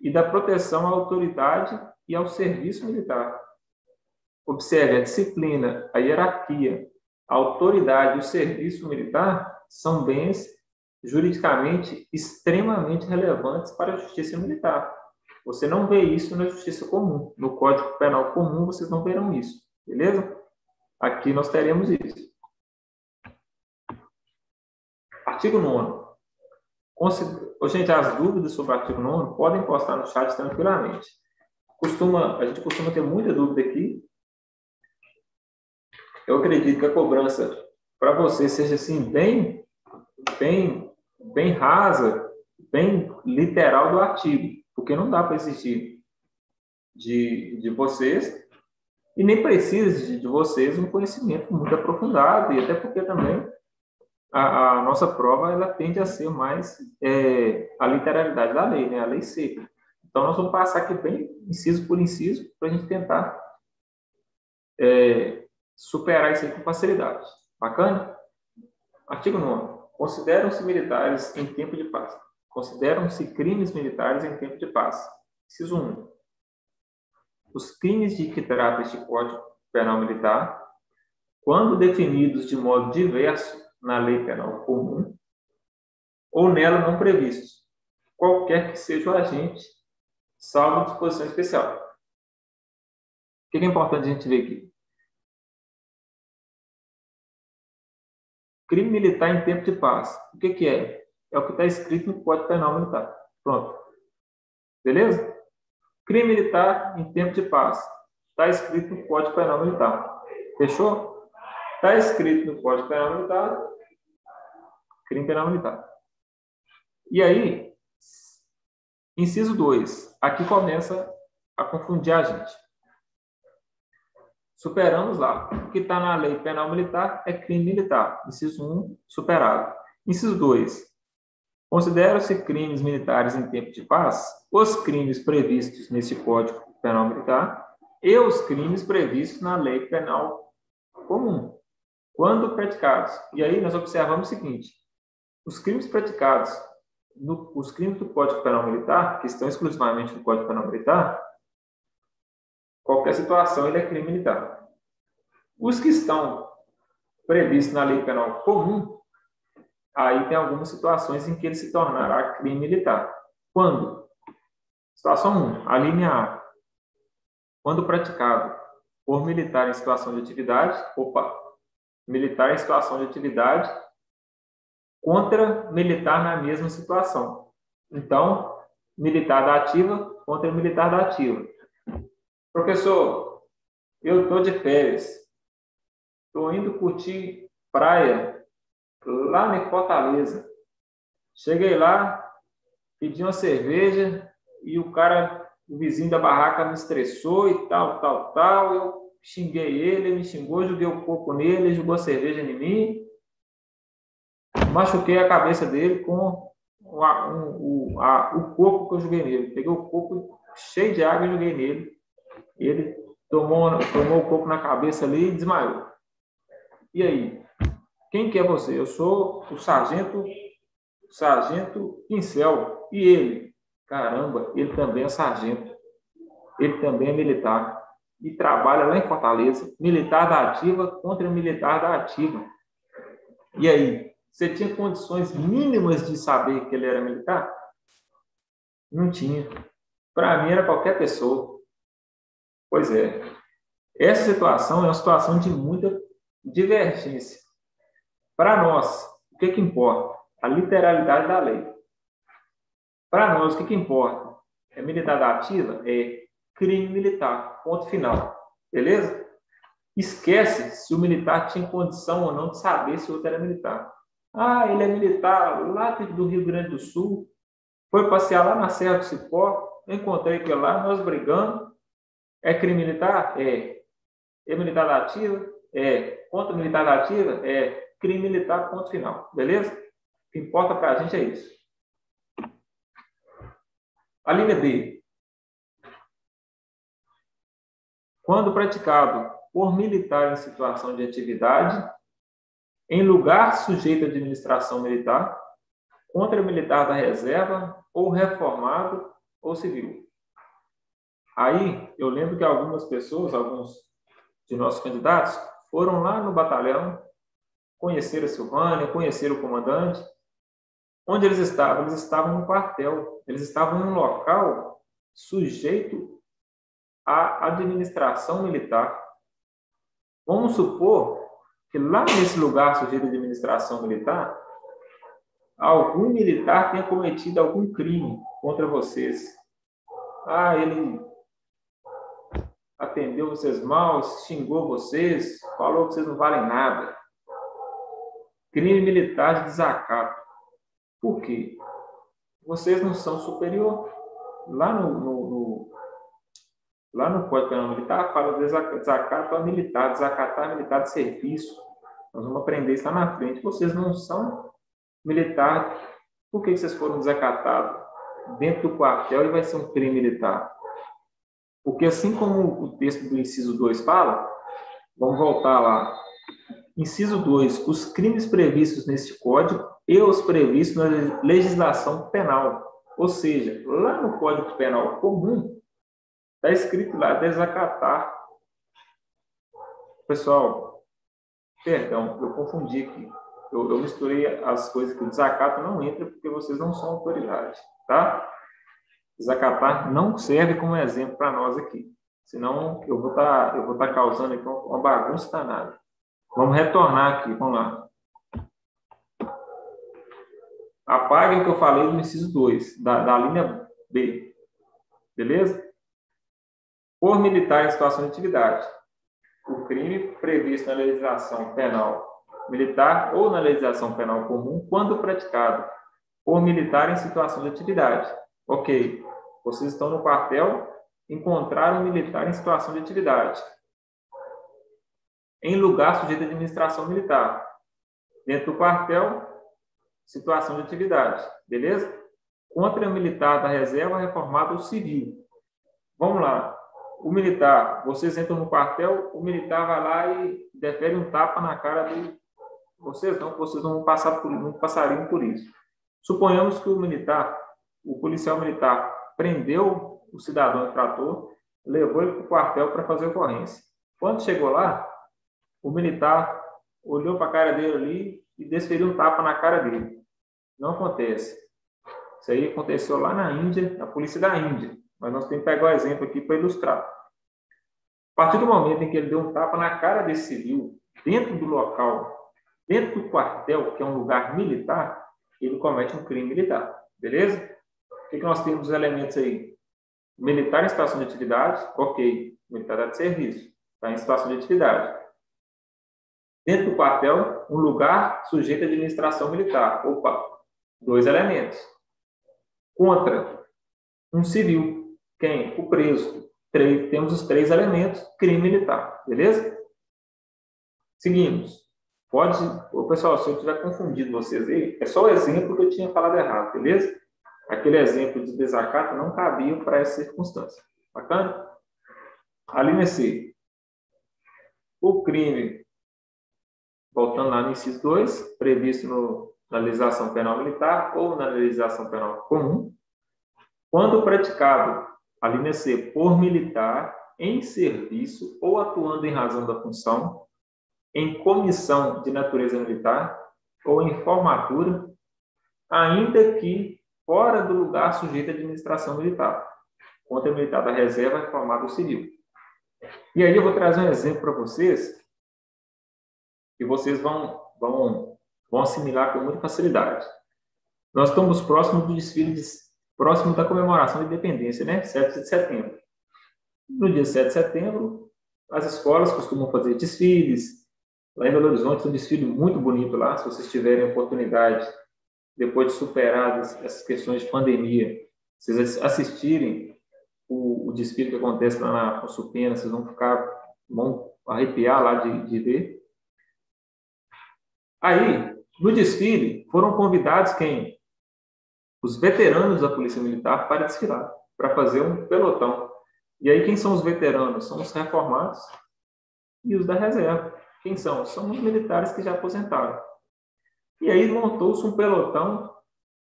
e da proteção à autoridade e ao serviço militar. Observe, a disciplina, a hierarquia, a autoridade e o serviço militar são bens juridicamente extremamente relevantes para a justiça militar. Você não vê isso na justiça comum. No Código Penal comum, vocês não verão isso. Beleza? Aqui nós teremos isso. Artigo 9º. Gente, as dúvidas sobre o artigo 9º podem postar no chat tranquilamente. A gente costuma ter muita dúvida aqui. Eu acredito que a cobrança para você seja assim, bem rasa, bem literal do artigo, porque não dá para exigir de vocês e nem precisa de vocês um conhecimento muito aprofundado, e até porque também a nossa prova ela tende a ser mais a literalidade da lei, né? A lei seca. Então, nós vamos passar aqui bem inciso por inciso para a gente tentar superar isso aí com facilidade. Bacana? Artigo 9º. Consideram-se militares em tempo de paz. Consideram-se crimes militares em tempo de paz. Inciso 1. Os crimes de que trata este Código Penal Militar, quando definidos de modo diverso na Lei Penal Comum ou nela não previstos, qualquer que seja o agente, salvo disposição especial. O que é importante a gente ver aqui? Crime militar em tempo de paz. O que é? É o que está escrito no Código Penal Militar. Pronto. Beleza? Crime militar em tempo de paz. Está escrito no Código Penal Militar. Fechou? Está escrito no Código Penal Militar. Crime penal militar. E aí, inciso 2. Aqui começa a confundir a gente. Superamos lá. O que está na Lei Penal Militar é crime militar. Inciso 1, superado. Inciso 2. Consideram-se crimes militares em tempo de paz os crimes previstos nesse Código Penal Militar e os crimes previstos na Lei Penal Comum, quando praticados. E aí nós observamos o seguinte: os crimes praticados, os crimes do Código Penal Militar, que estão exclusivamente no Código Penal Militar, qualquer situação ele é crime militar. Os que estão previstos na Lei Penal Comum, aí tem algumas situações em que ele se tornará crime militar. Quando? Situação 1, a linha A. Quando praticado por militar em situação de atividade, militar em situação de atividade contra militar na mesma situação. Então, militar da ativa contra militar da ativa. Professor, eu estou de férias. Estou indo curtir praia lá em Fortaleza. Cheguei lá, pedi uma cerveja e o vizinho da barraca me estressou e tal. Eu xinguei ele me xingou, joguei o coco nele, jogou a cerveja em mim. Machuquei a cabeça dele com o coco que eu joguei nele. Peguei o coco cheio de água e joguei nele. Ele tomou o coco na cabeça ali e desmaiou. E aí? Quem que é você? Eu sou o sargento Pincel. E ele? Caramba, ele também é sargento. ele também é militar e trabalha lá em Fortaleza, militar da ativa contra militar da ativa. E aí, você tinha condições mínimas de saber que ele era militar? Não tinha. Para mim era qualquer pessoa. Pois é. Essa situação é uma situação de muita divergência. Para nós, o que importa? A literalidade da lei. Para nós, o que importa? É militar da ativa? É crime militar. Ponto final. Beleza? Esquece se o militar tinha condição ou não de saber se o outro era militar. Ah, ele é militar lá do Rio Grande do Sul, foi passear lá na Serra do Cipó, encontrei com ele lá, nós brigamos. É crime militar? É. É militar da ativa? É. Contra militar da ativa? É. Crime militar, ponto final. Beleza? O que importa para a gente é isso. A linha B. Quando praticado por militar em situação de atividade, em lugar sujeito à administração militar, contra militar da reserva, ou reformado, ou civil. Aí, eu lembro que algumas pessoas, alguns de nossos candidatos, foram lá no batalhão, conheceram a Silvânia, conheceram o comandante. Onde eles estavam? Eles estavam no quartel. Eles estavam em um local sujeito à administração militar. Vamos supor que lá nesse lugar sujeito à administração militar, algum militar tenha cometido algum crime contra vocês. Ah, ele atendeu vocês mal, xingou vocês, falou que vocês não valem nada. Crime militar de desacato. Por quê? Vocês não são superior. Lá no Código Penal Militar fala de desacato a militar, desacatar a militar de serviço. Nós vamos aprender isso lá na frente. Vocês não são militar. Por que vocês foram desacatados dentro do quartel e vai ser um crime militar? Porque assim como o texto do inciso 2 fala, vamos voltar lá. Inciso 2, os crimes previstos neste Código e os previstos na legislação penal. Ou seja, lá no Código Penal comum, está escrito lá, desacatar. Pessoal, perdão, eu confundi aqui. Eu misturei as coisas que o desacato não entra porque vocês não são autoridade, tá? Desacatar não serve como exemplo para nós aqui. Senão eu vou estar causando aqui uma bagunça danada. Vamos retornar aqui, vamos lá. Apague o que eu falei do inciso 2, da linha B. Beleza? Por militar em situação de atividade. O crime previsto na legislação penal militar ou na legislação penal comum, quando praticado por militar em situação de atividade. Ok. Vocês estão no quartel, encontraram um militar em situação de atividade. Em lugar sujeito à administração militar. Dentro do quartel, situação de atividade. Beleza? Contra militar da reserva, reformado ou civil. Vamos lá. O militar, vocês entram no quartel, o militar vai lá e defere um tapa na cara de vocês não passariam por isso. Suponhamos que o policial militar, prendeu o cidadão infrator, levou ele para o quartel para fazer ocorrência. Quando chegou lá, o militar olhou para a cara dele ali e desferiu um tapa na cara dele. Não acontece. Isso aí aconteceu lá na Índia, na polícia da Índia. Mas nós temos que pegar o exemplo aqui para ilustrar. A partir do momento em que ele deu um tapa na cara desse civil, dentro do local, dentro do quartel, que é um lugar militar, ele comete um crime militar. Beleza? O que nós temos os elementos aí? Militar em situação de atividade, ok. Militar de serviço, está em situação de atividade. Dentro do quartel, um lugar sujeito à administração militar. Opa, 2 elementos. Contra um civil. Quem? O preso. Temos os 3 elementos, crime militar. Beleza? Seguimos. Pessoal, se eu tiver confundido vocês aí, é só o exemplo que eu tinha falado errado, beleza? Aquele exemplo de desacato não cabia para essa circunstância. Bacana? A linha C. O crime, voltando lá no inciso 2, previsto na legislação penal militar ou na legislação penal comum, quando praticado A linha C, por militar em serviço ou atuando em razão da função, em comissão de natureza militar ou em formatura, ainda que fora do lugar sujeito à administração militar, contra militar da reserva, reformado ou civil. E aí eu vou trazer um exemplo para vocês que vocês vão assimilar com muita facilidade. Nós estamos próximos do desfile, próximo da comemoração da independência, né? 7 de setembro. No dia 7 de setembro, as escolas costumam fazer desfiles. Lá em Belo Horizonte tem um desfile muito bonito lá, se vocês tiverem oportunidade, depois de superadas essas questões de pandemia, vocês assistirem o desfile que acontece lá na Afonso Pena, vocês vão arrepiar lá de ver. Aí, no desfile, foram convidados quem? Os veteranos da Polícia Militar para desfilar, para fazer um pelotão. E aí, quem são os veteranos? São os reformados e os da reserva. Quem são? São os militares que já aposentaram. E aí montou-se um pelotão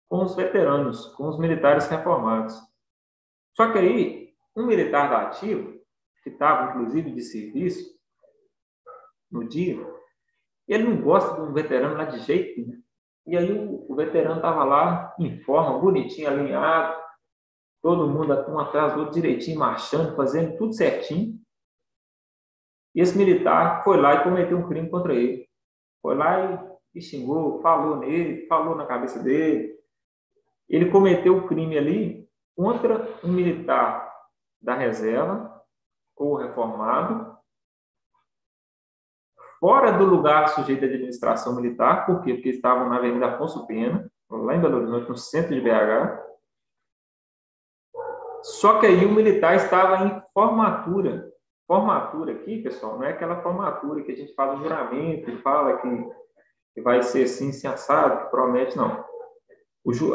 com os veteranos, com os militares reformados. Só que aí, um militar da ativa, que estava, inclusive, de serviço no dia, ele não gosta de um veterano lá de jeito nenhum. E aí o veterano estava lá, em forma, bonitinho, alinhado, todo mundo um atrás do outro direitinho, marchando, fazendo tudo certinho. E esse militar foi lá e cometeu um crime contra ele. Foi lá e xingou, falou nele, falou na cabeça dele. Ele cometeu o crime ali contra um militar da reserva ou reformado, fora do lugar sujeito à administração militar. Por quê? Porque estavam na Avenida Afonso Pena, lá em Belo Horizonte, no centro de BH. Só que aí o militar estava em formatura. Formatura aqui, pessoal, não é aquela formatura que a gente faz o juramento e fala que vai ser assim, se assado, que promete, não.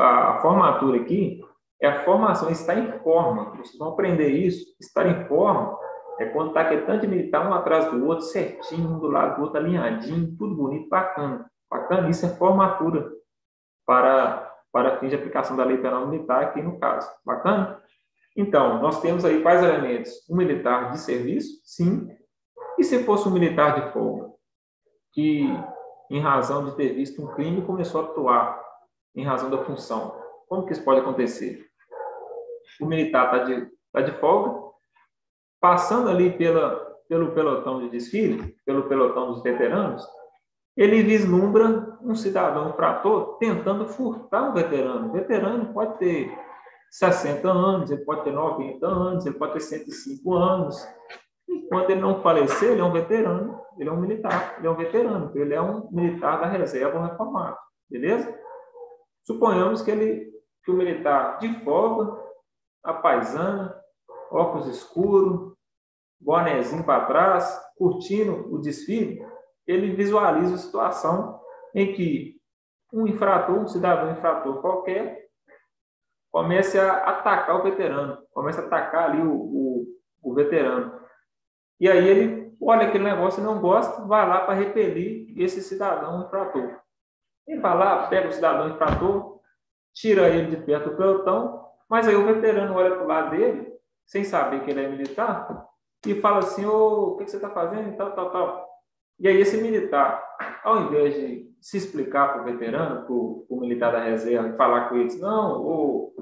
A formatura aqui é a formação, está em forma. Vocês vão aprender isso. Estar em forma é quando está aquele tanto de militar um atrás do outro, certinho, um do lado do outro, alinhadinho, tudo bonito, bacana. Bacana, isso é formatura para fins de aplicação da lei penal militar aqui no caso. Bacana? Então, nós temos aí quais elementos? Um militar de serviço? Sim. E se fosse um militar de folga, que, em razão de ter visto um crime, começou a atuar em razão da função? Como que isso pode acontecer? O militar tá de folga, passando ali pelo pelotão de desfile, pelo pelotão dos veteranos, ele vislumbra um cidadão infrator tentando furtar um veterano. O veterano pode ter 60 anos, ele pode ter 90 anos, ele pode ter 105 anos. Enquanto ele não falecer, ele é um veterano, ele é um militar, ele é um veterano, ele é um militar da reserva ou reformado. Beleza? Suponhamos que o militar de folga, a paisana, óculos escuros, bonezinho para trás, curtindo o desfile, ele visualiza a situação em que um infrator, um cidadão infrator qualquer, comece a atacar o veterano, começa a atacar ali o veterano. E aí ele olha aquele negócio e não gosta, vai lá para repelir esse cidadão infrator. Ele vai lá, pega o cidadão infrator, tira ele de perto do pelotão, mas aí o veterano olha para o lado dele, sem saber que ele é militar, e fala assim: o que você está fazendo? Tal. E aí esse militar, ao invés de se explicar para o veterano, para o militar da reserva, e falar com eles: não,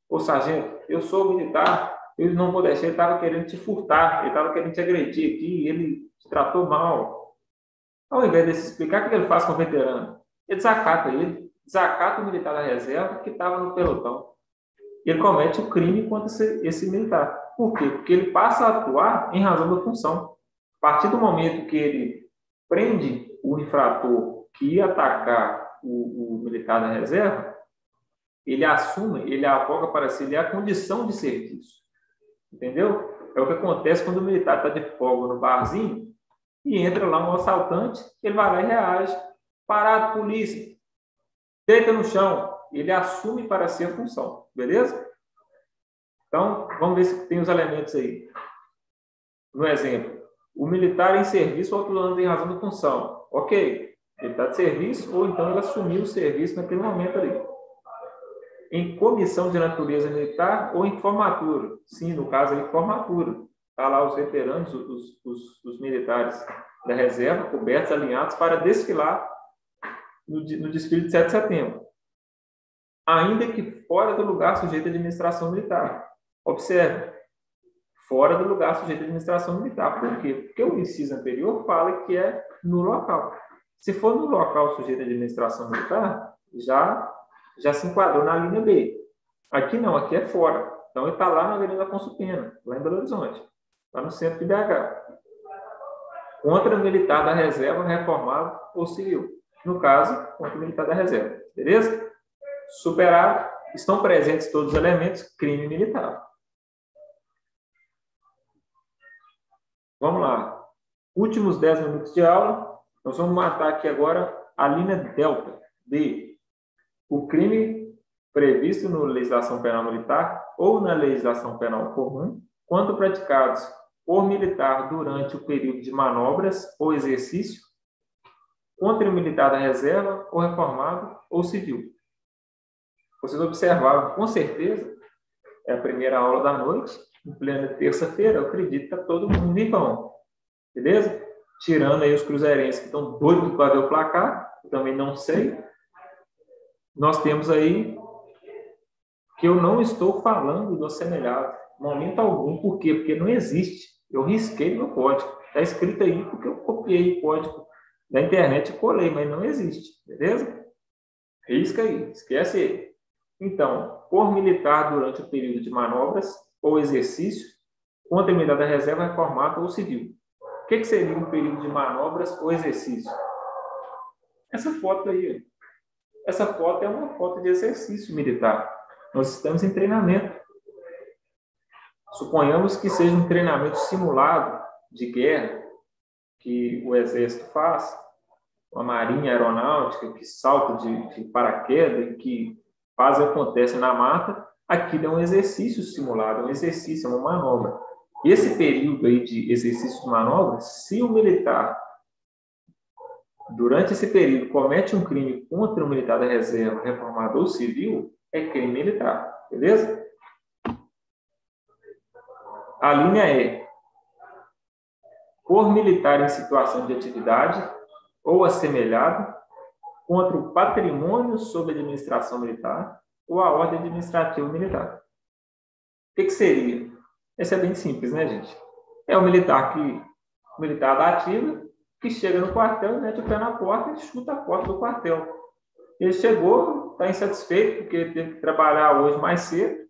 ô sargento, eu sou militar, eu não vou deixar, ele estava querendo te furtar, ele estava querendo te agredir aqui, ele te tratou mal. Ao invés de se explicar, o que ele faz com o veterano? Ele desacata o militar da reserva que estava no pelotão. Ele comete o crime contra esse militar. Por quê? Porque ele passa a atuar em razão da função. A partir do momento que ele prende o infrator que ia atacar o militar da reserva, ele assume, ele avoga para si a condição de serviço. Entendeu? É o que acontece quando o militar está de folga no barzinho e entra lá um assaltante, ele vai lá e reage. Parado, polícia. Deita no chão. Ele assume para si a função. Beleza? Então, vamos ver se tem os elementos aí. No exemplo, o militar em serviço ou atuando em razão da função. Ok. Ele está de serviço ou então ele assumiu o serviço naquele momento ali. em comissão de natureza militar ou em formatura. Sim, no caso aí, formatura. Está lá os veteranos, os militares da reserva, cobertos, alinhados, para desfilar no desfile de 7 de setembro. Ainda que fora do lugar sujeito à administração militar. Observe, fora do lugar sujeito à administração militar. Por quê? Porque o inciso anterior fala que é no local. Se for no local sujeito à administração militar, já se enquadrou na linha B. Aqui não, aqui é fora. Então, ele está lá na Avenida Afonso Pena, lá em Belo Horizonte, lá no centro de BH. Contra o militar da reserva, reformado ou civil. No caso, contra o militar da reserva. Beleza? Superado, estão presentes todos os elementos, crime militar. Vamos lá. Últimos 10 minutos de aula. Nós vamos matar aqui agora a linha delta, D. O crime previsto na legislação penal militar ou na legislação penal comum, quando praticados por militar durante o período de manobras ou exercício, contra o militar da reserva, ou reformado, ou civil. Vocês observaram, com certeza, é a primeira aula da noite, em plena terça-feira, eu acredito que está todo mundo vivão. Beleza? Tirando aí os cruzeirenses que estão doidos para ver o placar, eu também não sei. Nós temos aí que eu não estou falando do assemelhado, momento algum. Por quê? Porque não existe. Eu risquei no código. Está escrito aí porque eu copiei o código da internet e colei, mas não existe. Beleza? Risca aí, esquece ele. Então, por militar durante o período de manobras ou exercício, contra a militar da reserva, reformado ou civil. O que seria um período de manobras ou exercício? Essa foto aí. Essa foto é uma foto de exercício militar. Nós estamos em treinamento. Suponhamos que seja um treinamento simulado de guerra que o Exército faz, uma marinha aeronáutica que salta de paraquedas, que faz e acontece na mata. Aquilo é um exercício simulado, é um exercício, é uma manobra. Esse período aí de exercício de manobra, se o militar, durante esse período, comete um crime contra o militar da reserva, reformado ou civil, é crime militar, beleza? A linha é: por militar em situação de atividade ou assemelhado contra o patrimônio sob administração militar ou a ordem administrativa militar. O que seria? Esse é bem simples, né, gente? É o militar da ativa que chega no quartel, mete o pé na porta e chuta a porta do quartel. Ele chegou, está insatisfeito porque teve que trabalhar hoje mais cedo.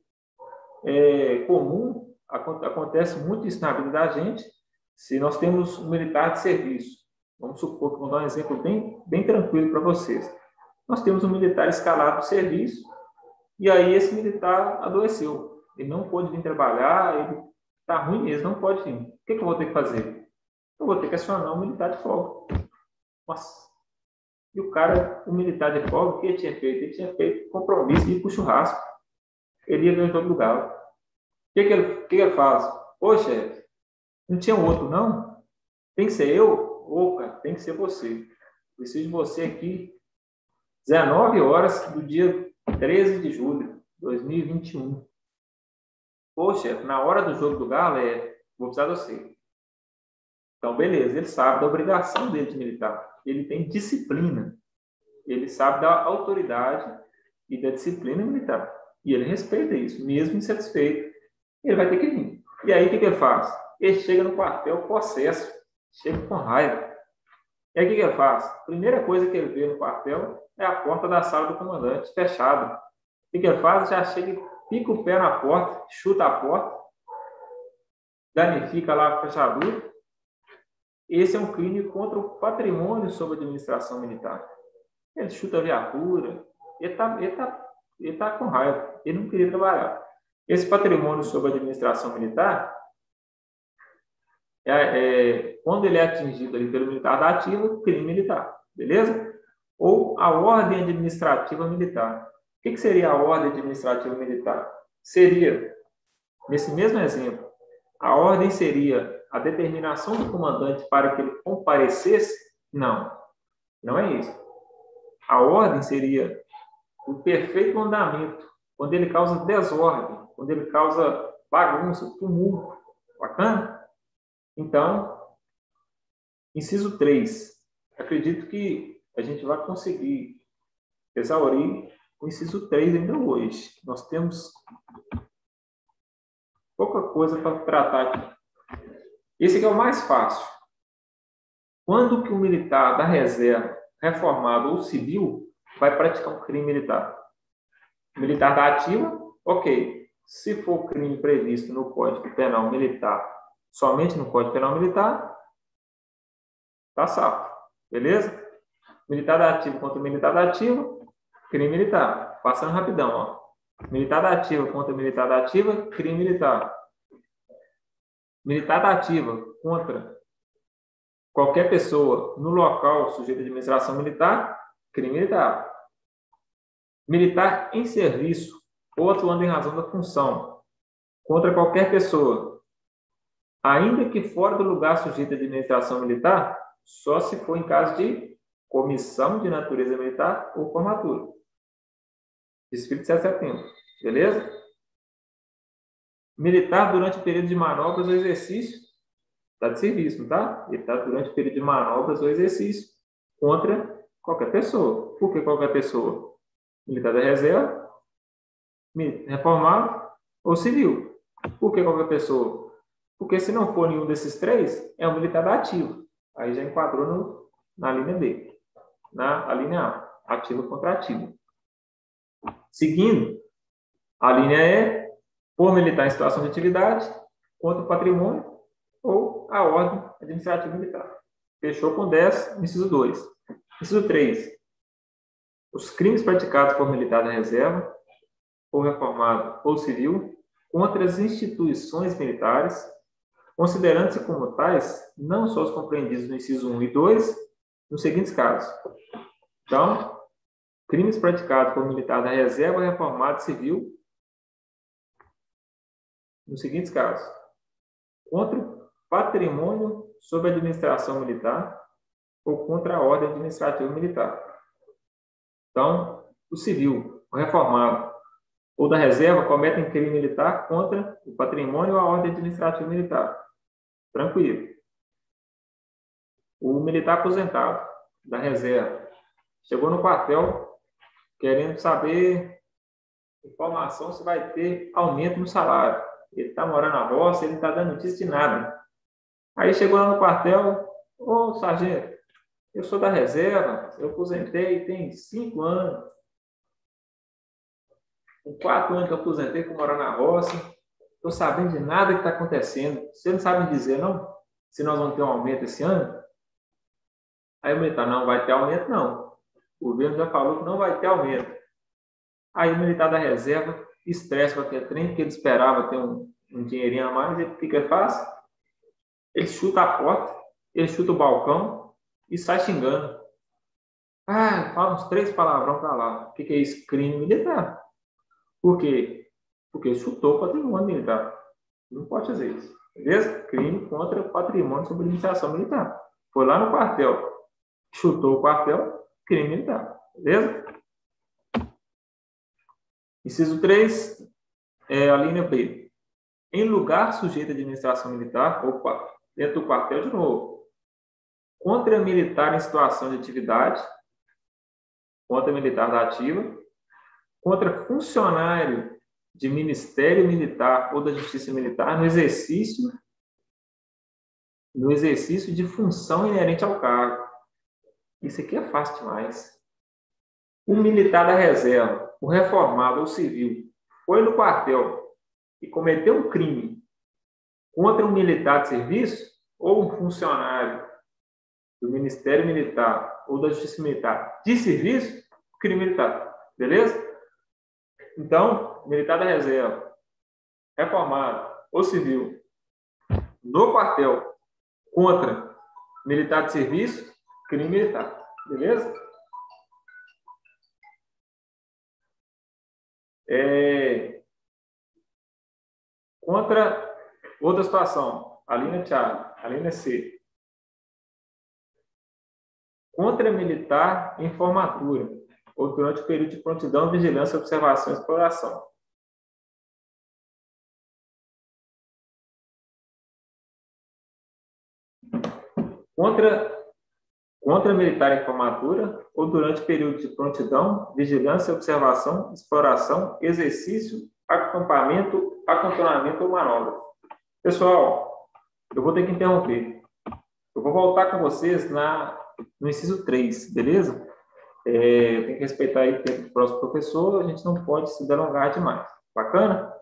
É comum, acontece muito isso na vida da gente. Se nós temos um militar de serviço, vamos supor que vou dar um exemplo bem tranquilo para vocês. Nós temos um militar escalado de serviço e aí esse militar adoeceu. Ele não pôde vir trabalhar, ele está ruim mesmo, não pode vir. O que eu vou ter que fazer? Eu vou ter que acionar um militar de folga. Nossa! E o militar de folga, o que ele tinha feito? Ele tinha feito compromisso de ir para o churrasco. Ele ia ver em todo lugar. O que ele faz? Ô, chefe, não tinha outro, não? Tem que ser eu? Opa, tem que ser você. Preciso de você aqui. 19 horas do dia 13 de julho de 2021. Pô, chefe, na hora do jogo do Galo, vou precisar de você. Então, beleza, ele sabe da obrigação dele de militar. Ele tem disciplina. Ele sabe da autoridade e da disciplina militar. E ele respeita isso, mesmo insatisfeito. Ele vai ter que vir. E aí, o que ele faz? Ele chega no quartel possesso, chega com raiva. E aí, o que ele faz? A primeira coisa que ele vê no quartel é a porta da sala do comandante, fechada. O que ele faz? Já chega, pica o pé na porta, chuta a porta, danifica lá a fechadura. Esse é um crime contra o patrimônio sob administração militar. Ele chuta a viatura, ele tá com raiva, ele não queria trabalhar. Esse patrimônio sob administração militar, quando ele é atingido ali pelo militar da ativa, crime militar, beleza? Ou a ordem administrativa militar. O que seria a ordem administrativa militar? Seria, nesse mesmo exemplo, a ordem seria a determinação do comandante para que ele comparecesse? Não, não é isso. A ordem seria o perfeito andamento quando ele causa desordem, quando ele causa bagunça, tumulto. Bacana? Então, inciso 3. Acredito que a gente vai conseguir exaurir o inciso 3 ainda hoje. Nós temos pouca coisa para tratar aqui. Esse aqui é o mais fácil. Quando que o militar da reserva, reformado ou civil, vai praticar um crime militar? O militar da ativa, ok. Se for crime previsto no Código Penal Militar, somente no Código Penal Militar, tá salvo. Beleza? Militar da ativa contra militar da ativa, crime militar. Passando rapidão, ó. Militar da ativa contra militar da ativa, crime militar. Militar da ativa contra qualquer pessoa no local sujeito à administração militar, crime militar. Militar em serviço ou atuando em razão da função contra qualquer pessoa, ainda que fora do lugar sujeito à administração militar, só se for em caso de comissão de natureza militar ou formatura. Desfile de 7 de setembro. Beleza? Militar durante o período de manobras ou exercício, está de serviço, não tá? Ele está durante o período de manobras ou exercício contra qualquer pessoa. Por que qualquer pessoa? Militar da reserva, reformado ou civil. Por que qualquer pessoa? Porque se não for nenhum desses três, é um militar da ativa. Aí já enquadrou na linha B. Na linha A, ativa contra ativa. Seguindo, a linha E, por militar em situação de atividade, contra o patrimônio ou a ordem administrativa militar. Fechou com 10, inciso 2. Inciso 3. Os crimes praticados por militar da reserva, ou reformado ou civil, contra as instituições militares, considerando-se como tais, não só os compreendidos no inciso 1 e 2, nos seguintes casos. Então, crimes praticados por militar da reserva, reformado civil, nos seguintes casos. Contra o patrimônio sob a administração militar ou contra a ordem administrativa militar. Então, o civil, o reformado ou da reserva cometem crime militar contra o patrimônio ou a ordem administrativa militar. Tranquilo. O militar aposentado da reserva chegou no quartel querendo saber informação se vai ter aumento no salário. Ele está morando na roça, ele não está dando notícia de nada. Aí chegou lá no quartel, ô sargento, eu sou da reserva, eu aposentei tem 5 anos. Com 4 anos que eu aposentei, que eu moro na roça, estou sabendo de nada que está acontecendo. Você não sabe me dizer, não? Se nós vamos ter um aumento esse ano? Aí o militar, não vai ter aumento, não. O governo já falou que não vai ter aumento. Aí o militar da reserva estressa com aquele trem, porque ele esperava ter um dinheirinho a mais, e o que ele faz? Ele chuta a porta, ele chuta o balcão e sai xingando. Ah, fala uns 3 palavrão para lá. O que é isso? Crime militar. Por quê? Porque chutou o patrimônio militar. Não pode fazer isso. Beleza? Crime contra o patrimônio sob administração militar. Foi lá no quartel. Chutou o quartel, crime militar. Beleza? Inciso 3, a linha B. Em lugar sujeito à administração militar, opa, dentro do quartel de novo. Contra militar em situação de atividade, contra militar da ativa, contra funcionário de Ministério Militar ou da Justiça Militar no exercício de função inerente ao cargo. Isso aqui é fácil demais. O militar da reserva, o reformado ou civil, foi no quartel e cometeu um crime contra um militar de serviço ou um funcionário do Ministério Militar ou da Justiça Militar de serviço, crime militar. Beleza? Então, militar da reserva, reformado ou civil, no quartel contra militar de serviço, crime militar. Beleza? Contra outra situação, a linha Thiago, a linha C. Contra militar em formatura, ou durante o período de prontidão, vigilância, observação e exploração. contra militar em formatura ou durante período de prontidão, vigilância, observação, exploração, exercício, acampamento, acantonamento ou manobra. Pessoal, eu vou ter que interromper. Eu vou voltar com vocês no inciso 3, beleza? Eu tenho que respeitar aí o tempo do próximo professor, a gente não pode se delongar demais. Bacana?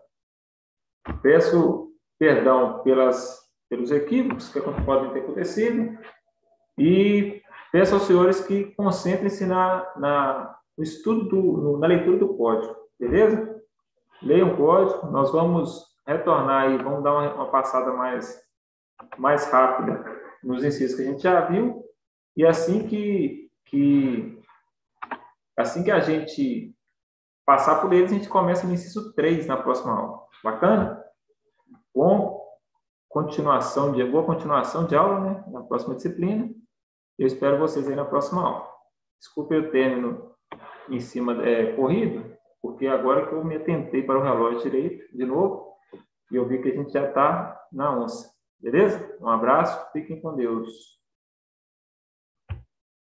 Peço perdão pelos equívocos que podem ter acontecido e peço aos senhores que concentrem-se no estudo, na leitura do código, beleza? Leiam o código, nós vamos retornar aí, vamos dar uma passada mais rápida nos incisos que a gente já viu, e assim que a gente passar por eles, a gente começa no inciso 3 na próxima aula. Bacana? Boa continuação de aula, né? Na próxima disciplina. Eu espero vocês aí na próxima aula. Desculpe o término em cima corrido, porque agora que eu me atentei para o relógio direito, de novo, e eu vi que a gente já está na onça. Beleza? Um abraço, fiquem com Deus.